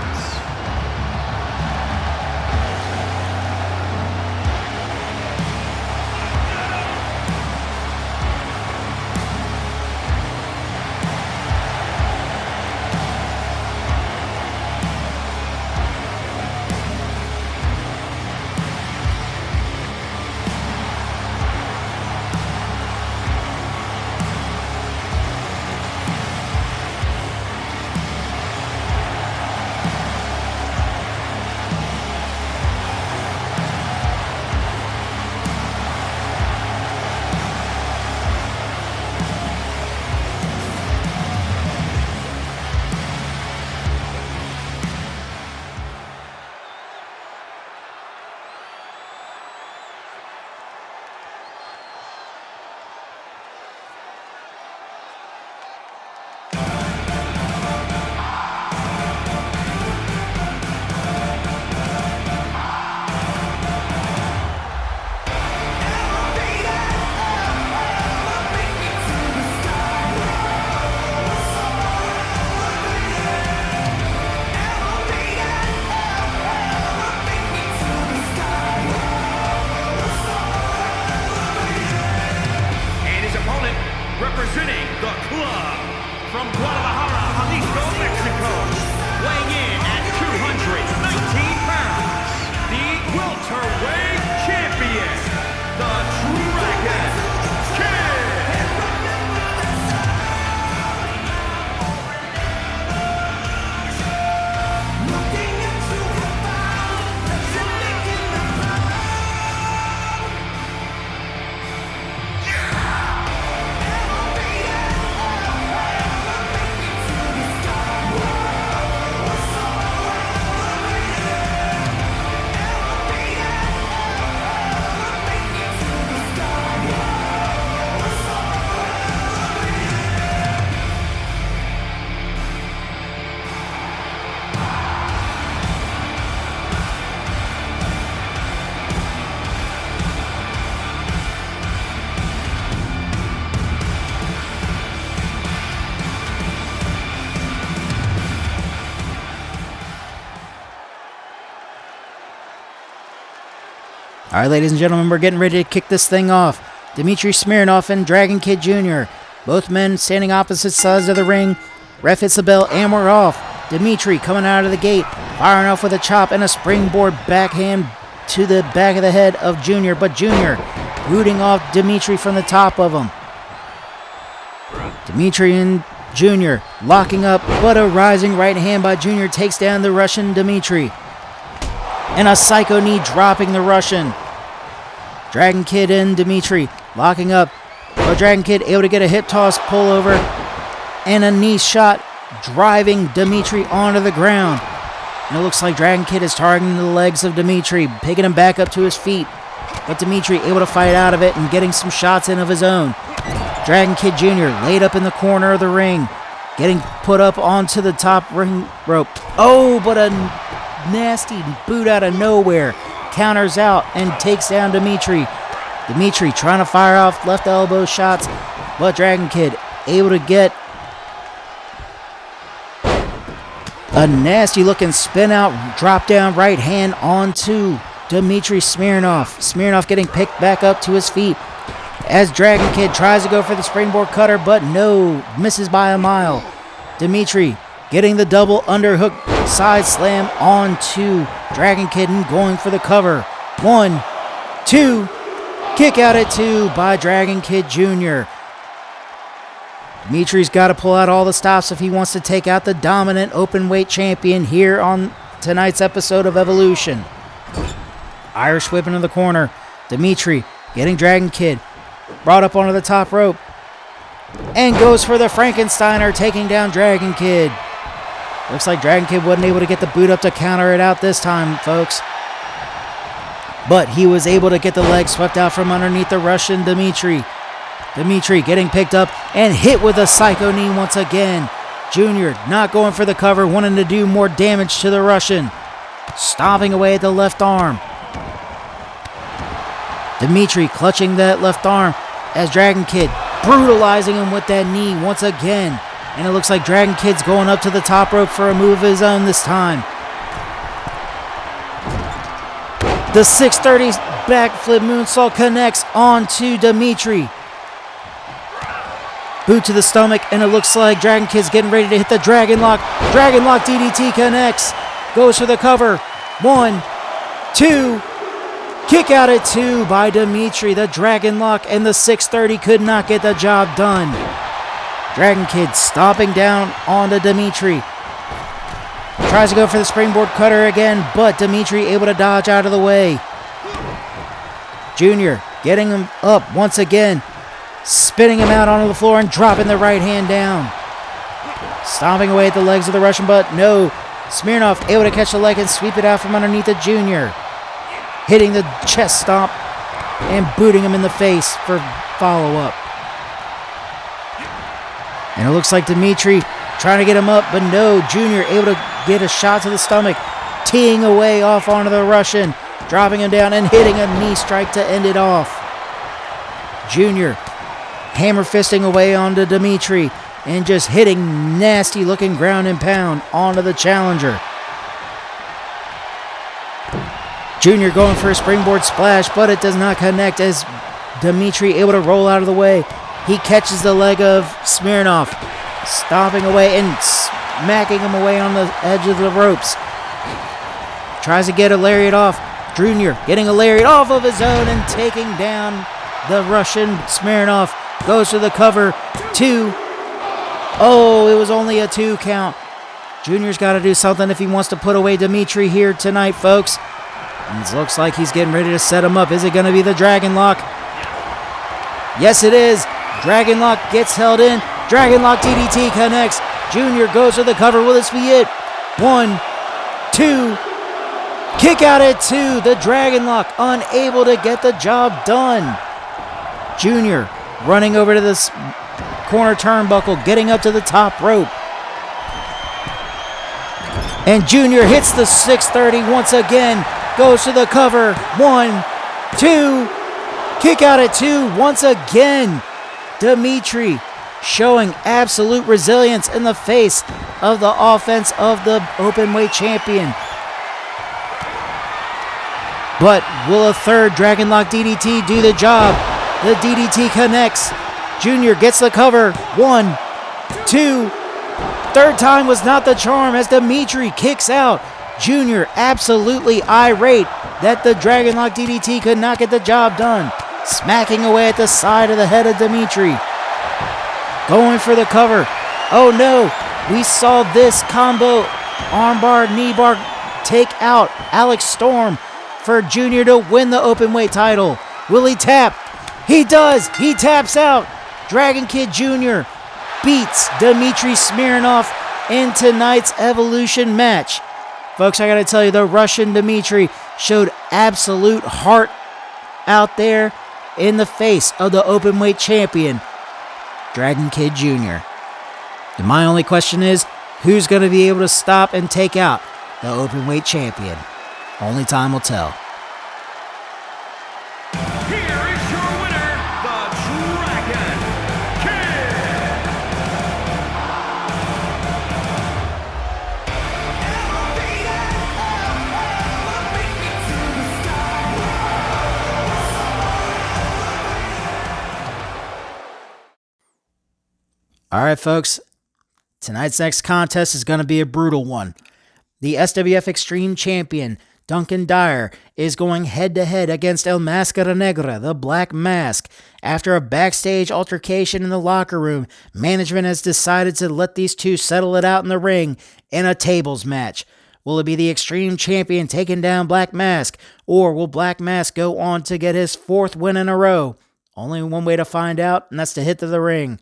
Representing the club from Guadalajara, Jalisco, Mexico, weighing in at 219 pounds, the welterweight champion, the Dragon Kid. All right, ladies and gentlemen, we're getting ready to kick this thing off. Dmitri Smirnov and Dragon Kid Jr. Both men standing opposite sides of the ring. Ref hits the bell, and we're off. Dmitri coming out of the gate, firing off with a chop and a springboard backhand to the back of the head of Jr., but Jr. rooting off Dmitri from the top of him. Dmitri and Jr. locking up, but a rising right hand by Jr. takes down the Russian Dmitri. And a psycho knee dropping the Russian. Dragon Kid and Dmitri locking up. But Dragon Kid able to get a hip toss pullover and a knee shot driving Dmitri onto the ground. And it looks like Dragon Kid is targeting the legs of Dmitri, picking him back up to his feet. But Dmitri able to fight out of it and getting some shots in of his own. Dragon Kid Jr. laid up in the corner of the ring, getting put up onto the top ring rope. Oh, but a nasty boot out of nowhere counters out and takes down Dmitri. Dmitri trying to fire off left elbow shots, but Dragon Kid able to get a nasty looking spin out, drop down right hand onto Dmitri Smirnov. Smirnov getting picked back up to his feet as Dragon Kid tries to go for the springboard cutter, but no, misses by a mile. Dmitri getting the double underhook side slam onto Dragon Kid and going for the cover. 1, 2, kick out at 2 by Dragon Kid Jr. Dmitri's got to pull out all the stops if he wants to take out the dominant openweight champion here on tonight's episode of Evolution. Irish whip into the corner. Dmitri getting Dragon Kid brought up onto the top rope and goes for the Frankensteiner, taking down Dragon Kid. Looks like Dragon Kid wasn't able to get the boot up to counter it out this time, folks. But he was able to get the leg swept out from underneath the Russian Dmitri. Dmitri getting picked up and hit with a psycho knee once again. Junior not going for the cover, wanting to do more damage to the Russian. Stomping away at the left arm. Dmitri clutching that left arm as Dragon Kid brutalizing him with that knee once again. And it looks like Dragon Kid's going up to the top rope for a move of his own this time. The 630 backflip moonsault connects onto Dmitri. Boot to the stomach, and it looks like Dragon Kid's getting ready to hit the Dragon Lock. Dragon Lock DDT connects. Goes for the cover. 1, 2. Kick out at 2 by Dmitri. The Dragon Lock and the 630 could not get the job done. Dragon Kid stomping down onto Dmitri. Tries to go for the springboard cutter again, but Dmitri able to dodge out of the way. Junior getting him up once again. Spinning him out onto the floor and dropping the right hand down. Stomping away at the legs of the Russian, but no. Smirnoff able to catch the leg and sweep it out from underneath the Junior. Hitting the chest stomp and booting him in the face for follow-up. And it looks like Dmitri trying to get him up, but no. Junior able to get a shot to the stomach, teeing away off onto the Russian, dropping him down and hitting a knee strike to end it off. Junior hammer fisting away onto Dmitri and just hitting nasty looking ground and pound onto the challenger. Junior going for a springboard splash, but it does not connect as Dmitri able to roll out of the way. He catches the leg of Smirnoff, stomping away and smacking him away on the edge of the ropes. Tries to get a lariat off. Junior getting a lariat off of his own and taking down the Russian Smirnoff. Goes to the cover. 2. Oh, it was only a 2 count. Junior's got to do something if he wants to put away Dmitri here tonight, folks. And it looks like he's getting ready to set him up. Is it going to be the Dragon Lock? Yes, it is. Dragon Lock gets held in. Dragon Lock DDT connects. Junior goes to the cover. Will this be it? 1, 2. Kick out at 2. The Dragon Lock unable to get the job done. Junior running over to this corner turnbuckle, getting up to the top rope. And Junior hits the 630 once again. Goes to the cover. 1, 2. Kick out at 2 once again. Dmitri showing absolute resilience in the face of the offense of the openweight champion. But will a third Dragon Lock DDT do the job? The DDT connects. Junior gets the cover. 1, 2. Third time was not the charm as Dmitri kicks out. Junior absolutely irate that the Dragon Lock DDT could not get the job done. Smacking away at the side of the head of Dmitri. Going for the cover. Oh no, we saw this combo armbar, knee bar take out Alex Storm for Junior to win the openweight title. Will he tap? He does. He taps out. Dragon Kid Jr. beats Dmitri Smirnoff in tonight's Evolution match. Folks, I gotta tell you, the Russian Dmitri showed absolute heart out there in the face of the openweight champion, Dragon Kid Jr. And my only question is, who's going to be able to stop and take out the openweight champion? Only time will tell. Here is your winner, the Dragon Kid. All right, folks. Tonight's next contest is going to be a brutal one. The SWF Extreme Champion, Duncan Dyer, is going head-to-head against El Mascara Negra, the Black Mask. After a backstage altercation in the locker room, management has decided to let these two settle it out in the ring in a tables match. Will it be the Extreme Champion taking down Black Mask, or will Black Mask go on to get his 4th win in a row? Only one way to find out, and that's to hit to the ring.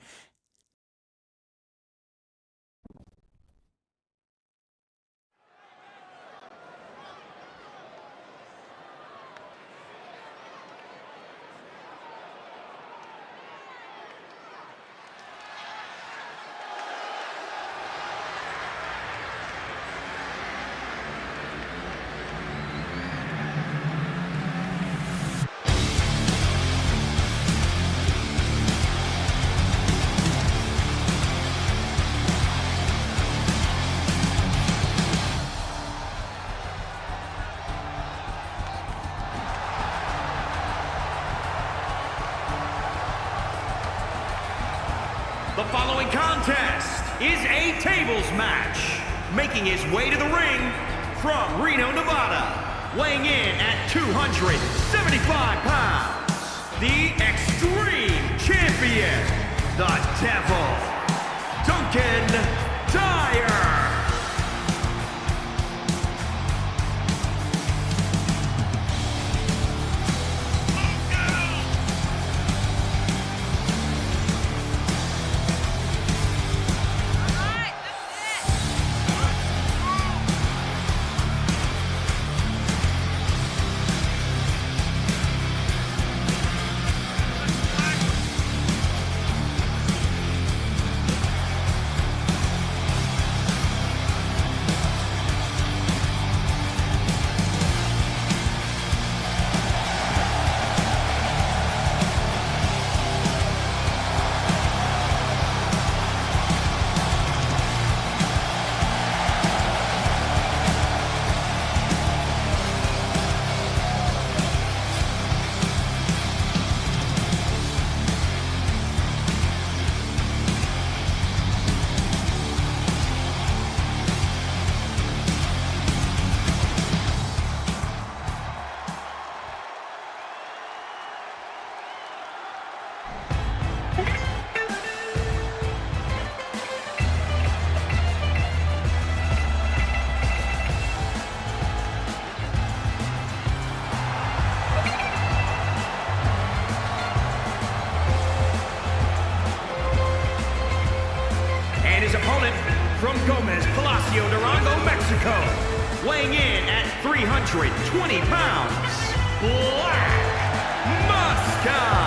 The following contest is a tables match. Making his way to the ring from Reno, Nevada, weighing in at 275 pounds, the Extreme Champion, the Devil, Duncan Dyer. His opponent from Gomez, Palacio, Durango, Mexico, weighing in at 320 pounds, Black Mascara.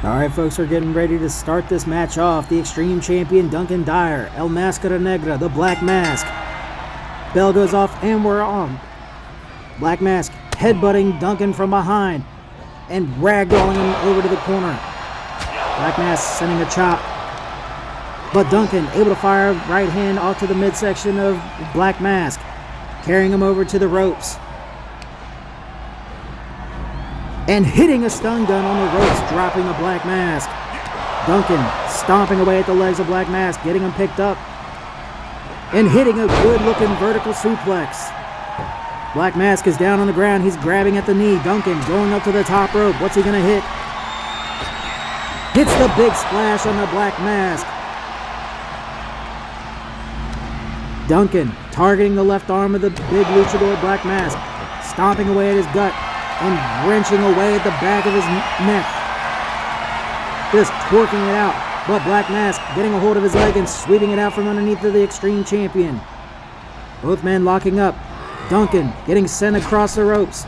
Alright folks, we're getting ready to start this match off. The Extreme Champion Duncan Dyer, El Mascara Negra, the Black Mask. Bell goes off and we're on. Black Mask headbutting Duncan from behind and ragdolling him over to the corner. Black Mask sending a chop. But Duncan able to fire right hand off to the midsection of Black Mask, carrying him over to the ropes. And hitting a stun gun on the ropes, dropping the Black Mask. Duncan stomping away at the legs of Black Mask, getting him picked up. And hitting a good-looking vertical suplex. Black Mask is down on the ground. He's grabbing at the knee. Duncan going up to the top rope. What's he going to hit? Hits the big splash on the Black Mask. Duncan targeting the left arm of the big luchador Black Mask, stomping away at his gut and wrenching away at the back of his neck. Just twerking it out, but Black Mask getting a hold of his leg and sweeping it out from underneath of the Extreme Champion. Both men locking up. Duncan getting sent across the ropes,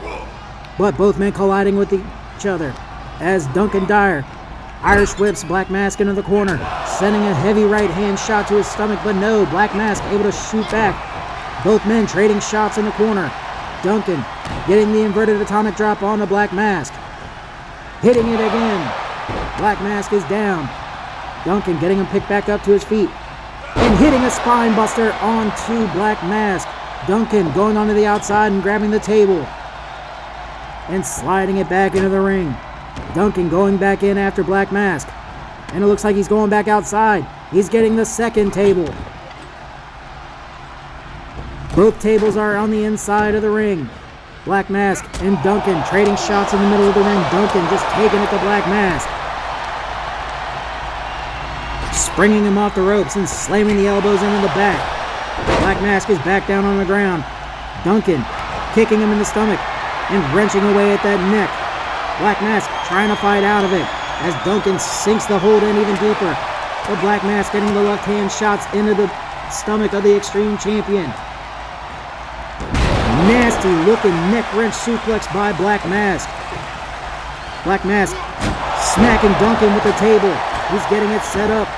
but both men colliding with each other as Duncan Dyer Irish whips Black Mask into the corner, sending a heavy right hand shot to his stomach, but no, Black Mask able to shoot back. Both men trading shots in the corner. Duncan getting the inverted atomic drop on the Black Mask. Hitting it again. Black Mask is down. Duncan getting him picked back up to his feet and hitting a spine buster onto Black Mask. Duncan going onto the outside and grabbing the table and sliding it back into the ring. Duncan going back in after Black Mask, and it looks like he's going back outside. He's getting the second table. Both tables are on the inside of the ring. Black Mask and Duncan trading shots in the middle of the ring. Duncan just taking it to Black Mask, springing him off the ropes and slamming the elbows into the back. Black Mask is back down on the ground. Duncan kicking him in the stomach and wrenching away at that neck. Black Mask trying to fight out of it as Duncan sinks the hold in even deeper. But Black Mask getting the left hand shots into the stomach of the Extreme Champion. Nasty looking neck wrench suplex by Black Mask. Black Mask smacking Duncan with the table. He's getting it set up.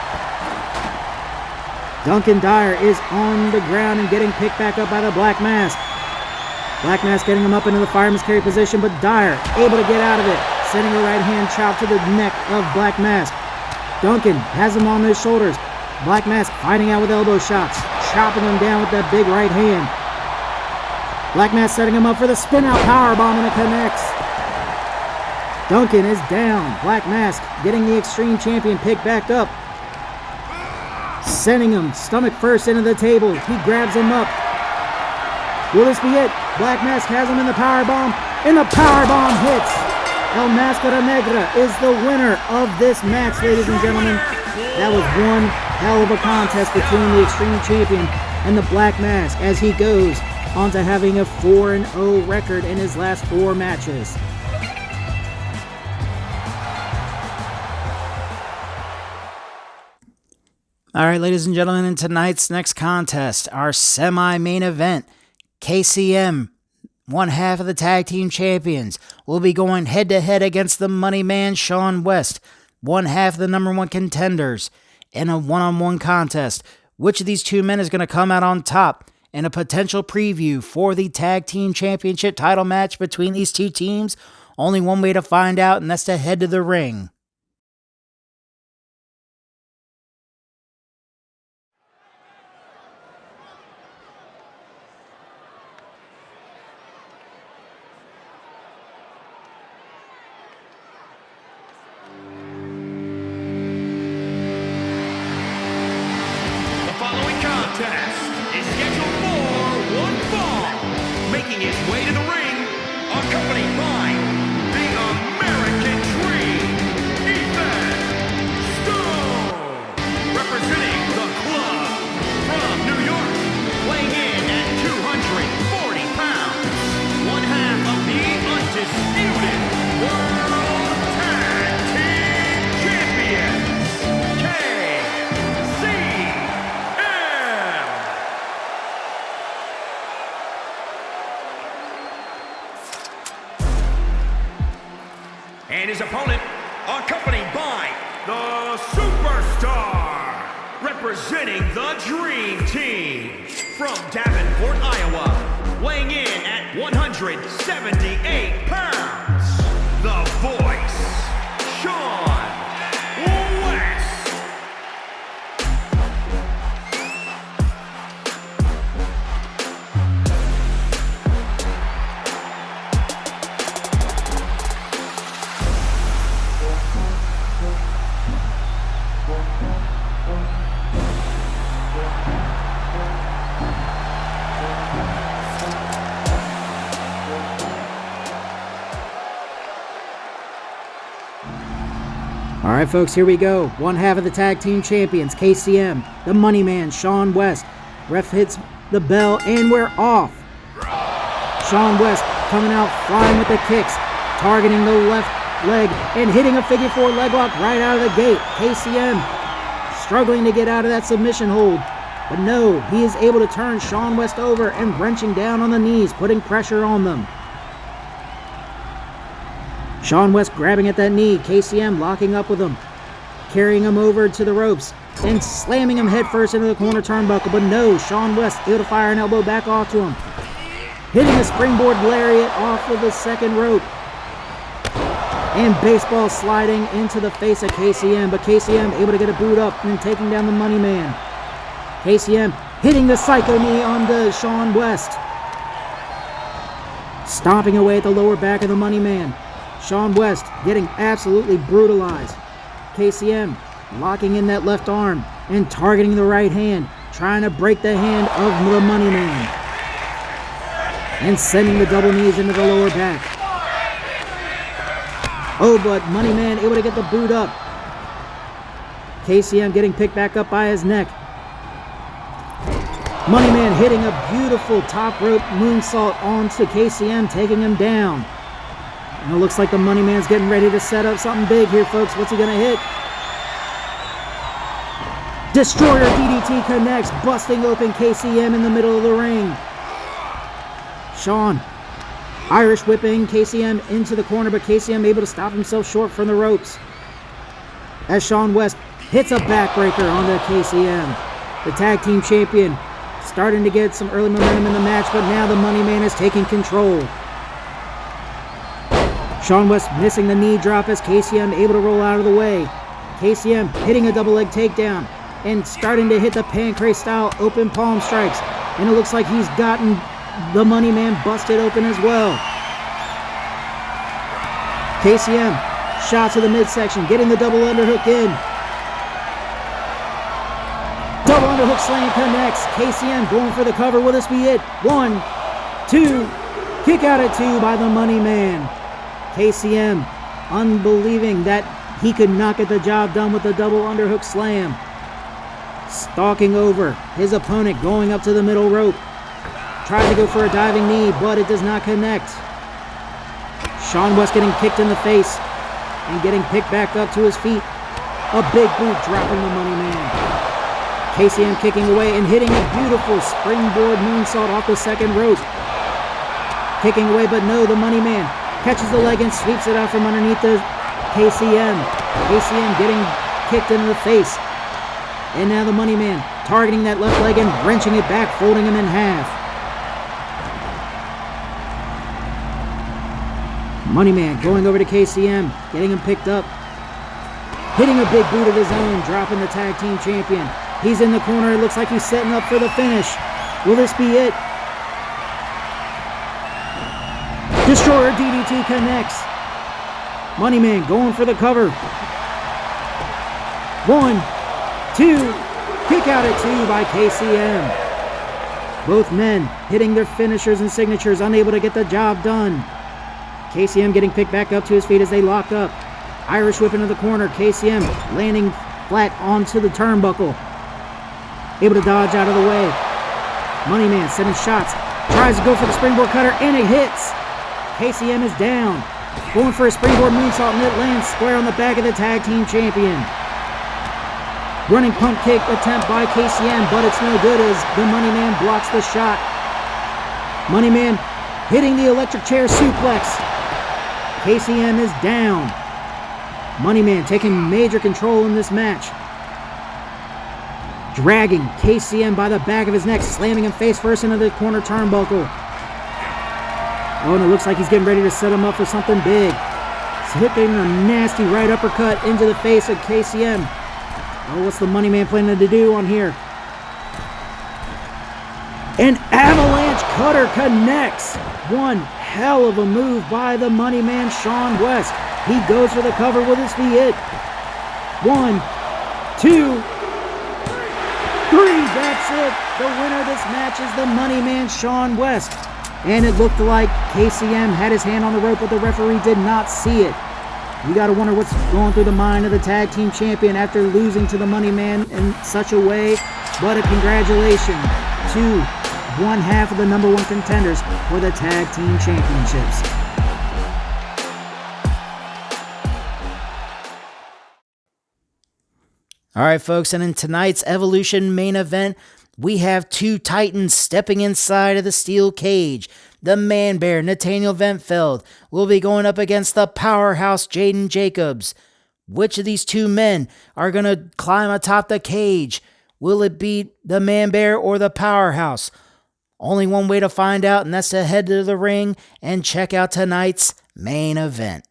Duncan Dyer is on the ground and getting picked back up by the Black Mask. Black Mask getting him up into the fireman's carry position, but Dyer able to get out of it, sending a right hand chop to the neck of Black Mask. Duncan has him on his shoulders. Black Mask fighting out with elbow shots, chopping him down with that big right hand. Black Mask setting him up for the spin out powerbomb, and it connects. Duncan is down. Black Mask getting the Extreme Champion picked back up, sending him stomach first into the table. He grabs him up. Will this be it? Black Mask has him in the powerbomb, and the powerbomb hits. El Mascara Negra is the winner of this match, ladies and gentlemen. That was one hell of a contest between the Extreme Champion and the Black Mask as he goes on to having a 4-0 record in his last 4 matches. All right, ladies and gentlemen, in tonight's next contest, our semi-main event, KCM, one half of the tag team champions, will be going head-to-head against the money man Shawn West, one half of the number 1 contenders, in a one-on-one contest. Which of these two men is going to come out on top in a potential preview for the tag team championship title match between these two teams? Only one way to find out, and that's to head to the ring. And his opponent, accompanied by the Superstar, representing the Dream Team, from Davenport, Iowa, weighing in at 178 pounds, the Voice, Shawn West. All right, folks, here we go. One half of the tag team champions, KCM, the money man, Shawn West, Ref hits the bell, and we're off. Shawn West coming out flying with the kicks, targeting the left leg and hitting a figure 4 leg lock right out of the gate. KCM struggling to get out of that submission hold. But no, he is able to turn Shawn West over and wrenching down on the knees, putting pressure on them. Shawn West grabbing at that knee, KCM locking up with him, carrying him over to the ropes, and slamming him headfirst into the corner turnbuckle. But no, Shawn West able to fire an elbow back off to him, hitting a springboard lariat off of the second rope, and baseball sliding into the face of KCM. But KCM able to get a boot up and taking down the Money Man. KCM hitting the psycho knee onto Shawn West, stomping away at the lower back of the Money Man. Shawn West getting absolutely brutalized. KCM locking in that left arm and targeting the right hand, trying to break the hand of the Money Man, and sending the double knees into the lower back. Oh, but Money Man able to get the boot up. KCM getting picked back up by his neck. Money Man hitting a beautiful top rope moonsault onto KCM, taking him down. And it looks like the Money Man's getting ready to set up something big here, folks. What's he going to hit? Destroyer DDT connects, busting open KCM in the middle of the ring. Shawn Irish whipping KCM into the corner, but KCM able to stop himself short from the ropes as Shawn West hits a backbreaker onto KCM. The tag team champion starting to get some early momentum in the match, but now the Money Man is taking control. Shawn West missing the knee drop as KCM able to roll out of the way. KCM hitting a double leg takedown and starting to hit the pancrase style open palm strikes, and it looks like he's gotten the Money Man busted open as well. KCM shot to the midsection, getting the double underhook in. Double underhook slam connects. KCM going for the cover. Will this be it? 1, 2, kick out at 2 by the Money Man. KCM unbelieving that he could not get the job done with the double underhook slam. Stalking over his opponent, going up to the middle rope. Tries to go for a diving knee, but it does not connect. Shawn West getting kicked in the face and getting picked back up to his feet. A big boot dropping the Money Man. KCM kicking away and hitting a beautiful springboard moonsault off the second rope. Kicking away, but no, the Money Man catches the leg and sweeps it out from underneath the KCM. KCM getting kicked in the face. And now the Money Man targeting that left leg and wrenching it back, folding him in half. Money Man going over to KCM, getting him picked up. Hitting a big boot of his own, dropping the tag team champion. He's in the corner. It looks like he's setting up for the finish. Will this be it? Destroyer DDT connects. Money Man going for the cover. 1, 2, kick out at 2 by KCM. Both men hitting their finishers and signatures, unable to get the job done. KCM getting picked back up to his feet as they lock up. Irish whip into the corner. KCM landing flat onto the turnbuckle. Able to dodge out of the way. Money Man sending shots. Tries to go for the springboard cutter, and it hits. KCM is down. Going for a springboard moonsault, and it lands square on the back of the tag team champion. Running pump kick attempt by KCM, but it's no good as the Money Man blocks the shot. Money Man hitting the electric chair suplex. KCM is down. Money Man taking major control in this match. Dragging KCM by the back of his neck, slamming him face first into the corner turnbuckle. Oh, and it looks like he's getting ready to set him up for something big. He's hitting a nasty right uppercut into the face of KCM. Oh, what's the Money Man planning to do on here? An avalanche cutter connects. One hell of a move by the Money Man, Shawn West. He goes for the cover. Will this be it? 1, 2, 3. That's it. The winner of this match is the Money Man, Shawn West. And it looked like KCM had his hand on the rope, but the referee did not see it. You got to wonder what's going through the mind of the tag team champion after losing to the Money Man in such a way. But a congratulations to one half of the number one contenders for the tag team championships. All right, folks, and in tonight's Evolution main event, we have two Titans stepping inside of the steel cage. The Man-Bear, Netanel Vintfeld, will be going up against the powerhouse Jayden Jacobs. Which of these two men are going to climb atop the cage? Will it be the Man-Bear or the powerhouse? Only one way to find out, and that's to head to the ring and check out tonight's main event.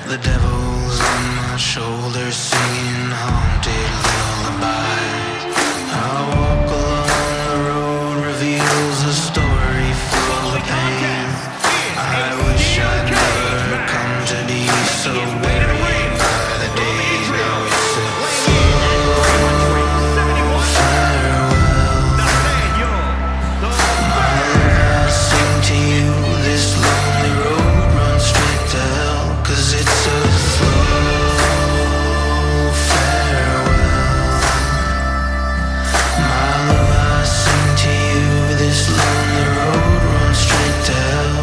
The devil's on my shoulders singing haunted lullabies. I walk along the road, reveals a story full of pain. I wish I'd never come to be so buried by the days. Now it's a farewell. My love, I sing to you, this lonely road runs straight to hell. 'Cause it's a slow farewell. My love, I sing to you, this lonely road runs straight to hell.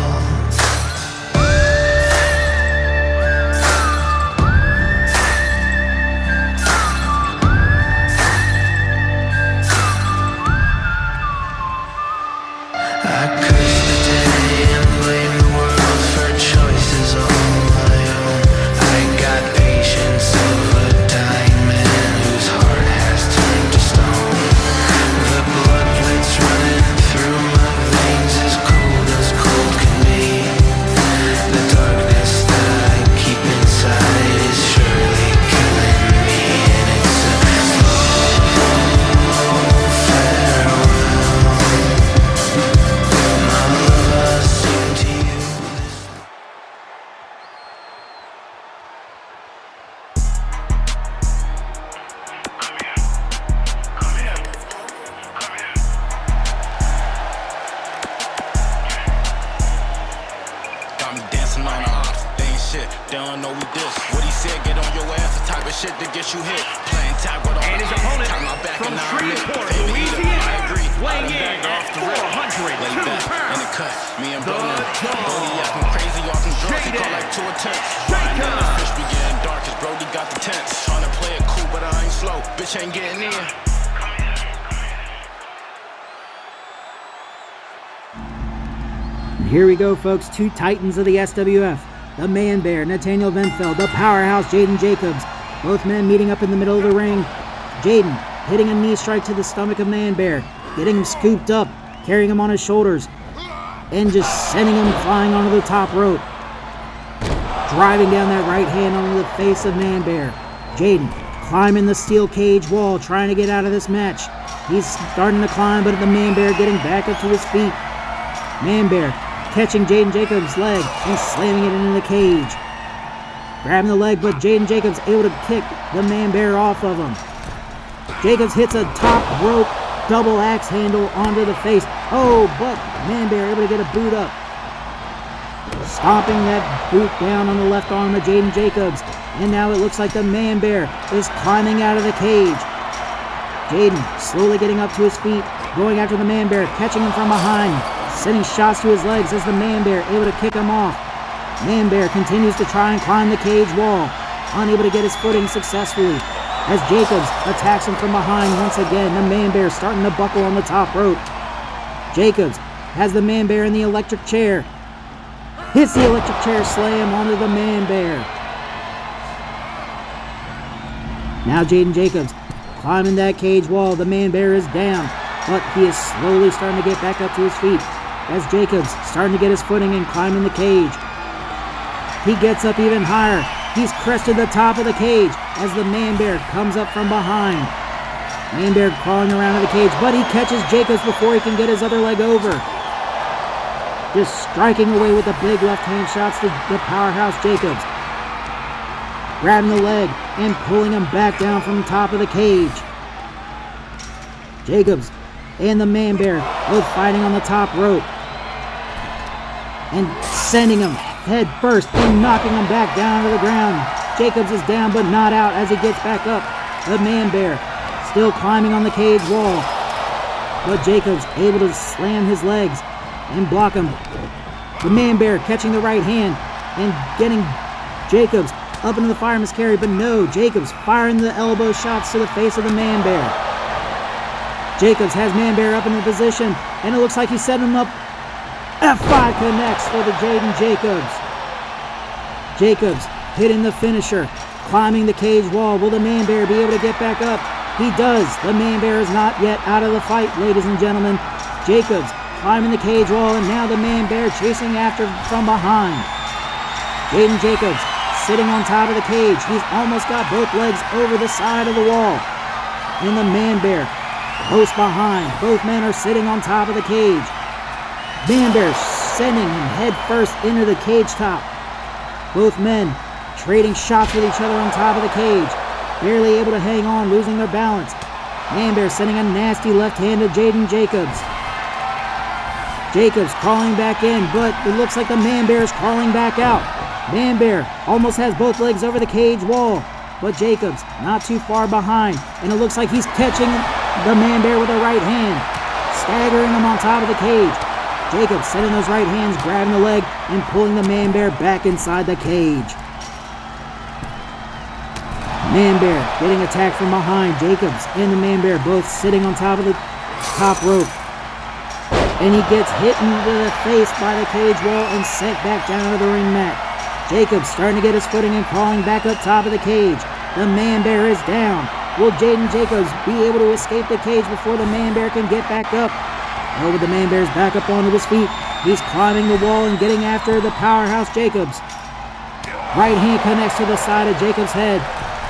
I curse the day and blame the world for choices all my own. I got patience of a dying man whose heart has turned to stone. The blood that's running through my veins is cold as cold can be. The darkness that I keep inside is surely killing me. And it's a slow farewell. My love, I sing to you this. Got me dancing on the ops, they ain't shit, they don't know we diss. What he said, get on your ass, the type of shit that gets you hit. Playing tag with all And the his odds, opponent turn my back from and now I'm lit. Shreveport, Favorite eater, Louisiana, I agree, weighing I done in bagged at off the rip. 402 Lay back in the cut, me and The Bro dog. Brody acting crazy off them drugs, he Jayden. caught like 2 attempts. Riding in the fish be getting dark, cause Brody got the tents. Tryna play it cool, but I ain't slow, bitch ain't getting in. And here we go, folks. Two Titans of the SWF. The Man-Bear, Netanel Vintfeld. The powerhouse, Jayden Jacobs. Both men meeting up in the middle of the ring. Jayden hitting a knee strike to the stomach of Man-Bear. Getting him scooped up. Carrying him on his shoulders. And just sending him flying onto the top rope. Driving down that right hand onto the face of Man-Bear. Jayden climbing the steel cage wall, trying to get out of this match. He's starting to climb, but the Man-Bear getting back up to his feet. Man-Bear catching Jayden Jacobs' leg and slamming it into the cage. Grabbing the leg, but Jayden Jacobs able to kick the Man-Bear off of him. Jacobs hits a top rope double axe handle onto the face. Oh, but Man-Bear able to get a boot up. Stomping that boot down on the left arm of Jayden Jacobs. And now it looks like the Man-Bear is climbing out of the cage. Jayden slowly getting up to his feet, going after the Man-Bear, catching him from behind, sending shots to his legs as the Man-Bear able to kick him off. Man-Bear continues to try and climb the cage wall, unable to get his footing successfully. As Jacobs attacks him from behind once again, the Man-Bear starting to buckle on the top rope. Jacobs has the Man-Bear in the electric chair. Hits the electric chair slam onto the Man-Bear. Now Jayden Jacobs climbing that cage wall. The Man-Bear is down, but he is slowly starting to get back up to his feet as Jacobs starting to get his footing and climbing the cage. He gets up even higher. He's crested the top of the cage as the Man-Bear comes up from behind. Man-Bear crawling around in the cage, but he catches Jacobs before he can get his other leg over. just striking away with the big left hand shots to the powerhouse Jacobs. Grabbing the leg and pulling him back down from the top of the cage. Jacobs and the Man Bear both fighting on the top rope. And sending him head first and knocking him back down to the ground. Jacobs is down but not out as he gets back up. The Man Bear still climbing on the cage wall. But Jacobs able to slam his legs and block him. The Man Bear catching the right hand and getting Jacobs up into the fireman's carry, but no, Jacobs firing the elbow shots to the face of the Man Bear. Jacobs has Man Bear up in the position, and it looks like he's setting him up. F5 connects for the Jayden Jacobs. Jacobs hitting the finisher, climbing the cage wall. Will the Man Bear be able to get back up? He does. The Man Bear is not yet out of the fight, ladies and gentlemen. Jacobs climbing the cage wall, and now the Man Bear chasing after from behind. Jayden Jacobs sitting on top of the cage. He's almost got both legs over the side of the wall. And the Man Bear close behind. Both men are sitting on top of the cage. Man Bear sending him head first into the cage top. Both men trading shots with each other on top of the cage. Barely able to hang on, losing their balance. Man Bear sending a nasty left hand to Jayden Jacobs. Jacobs crawling back in, but it looks like the Man Bear is crawling back out. Man Bear almost has both legs over the cage wall, but Jacobs not too far behind, and it looks like he's catching the Man Bear with a right hand, staggering him on top of the cage. Jacobs sending those right hands, grabbing the leg, and pulling the Man Bear back inside the cage. Man Bear getting attacked from behind. Jacobs and the Man Bear both sitting on top of the top rope. And he gets hit into the face by the cage wall and sent back down to the ring mat. Jacobs starting to get his footing and crawling back up top of the cage. The Man Bear is down. Will Jayden Jacobs be able to escape the cage before the Man Bear can get back up? Oh, but the Man Bear's back up onto his feet. He's climbing the wall and getting after the powerhouse Jacobs. Right hand connects to the side of Jacobs' head.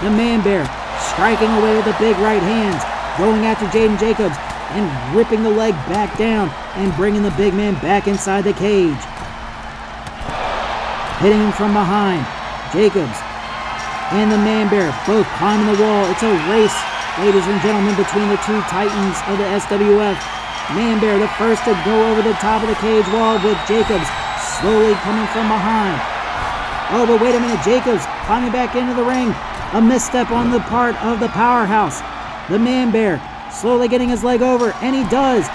The Man Bear striking away with the big right hands, going after Jayden Jacobs and ripping the leg back down and bringing the big man back inside the cage. Hitting him from behind. Jacobs and the Man Bear both climbing the wall. It's a race, ladies and gentlemen, between the two titans of the SWF. Man Bear the first to go over the top of the cage wall, with Jacobs slowly coming from behind. Oh, but wait a minute, Jacobs climbing back into the ring. A misstep on the part of the powerhouse. The Man Bear slowly getting his leg over, and he does.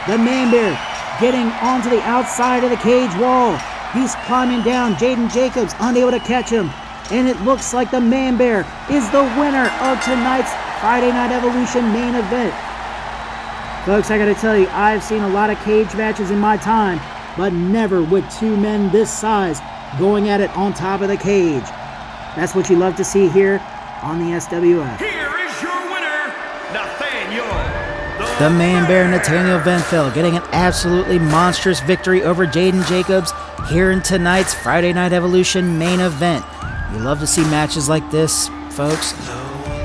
The Man Bear getting onto the outside of the cage wall. He's climbing down. Jayden Jacobs unable to catch him. And it looks like the Man Bear is the winner of tonight's Friday Night Evolution main event. Folks, I gotta tell you, I've seen a lot of cage matches in my time, but never with two men this size going at it on top of the cage. That's what you love to see here on the SWF. Here is your winner, Nathaniel. The Man Bear Netanel Vintfeld getting an absolutely monstrous victory over Jayden Jacobs here in tonight's Friday Night Evolution main event. You love to see matches like this, folks.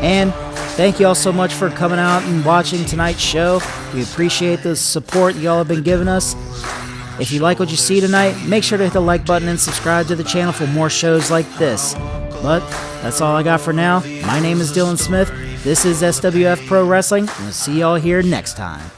And thank you all so much for coming out and watching tonight's show. We appreciate the support y'all have been giving us. If you like what you see tonight, make sure to hit the like button and subscribe to the channel for more shows like this. But that's all I got for now. My name is Dylan Smith. This is SWF Pro Wrestling, and we'll see y'all here next time.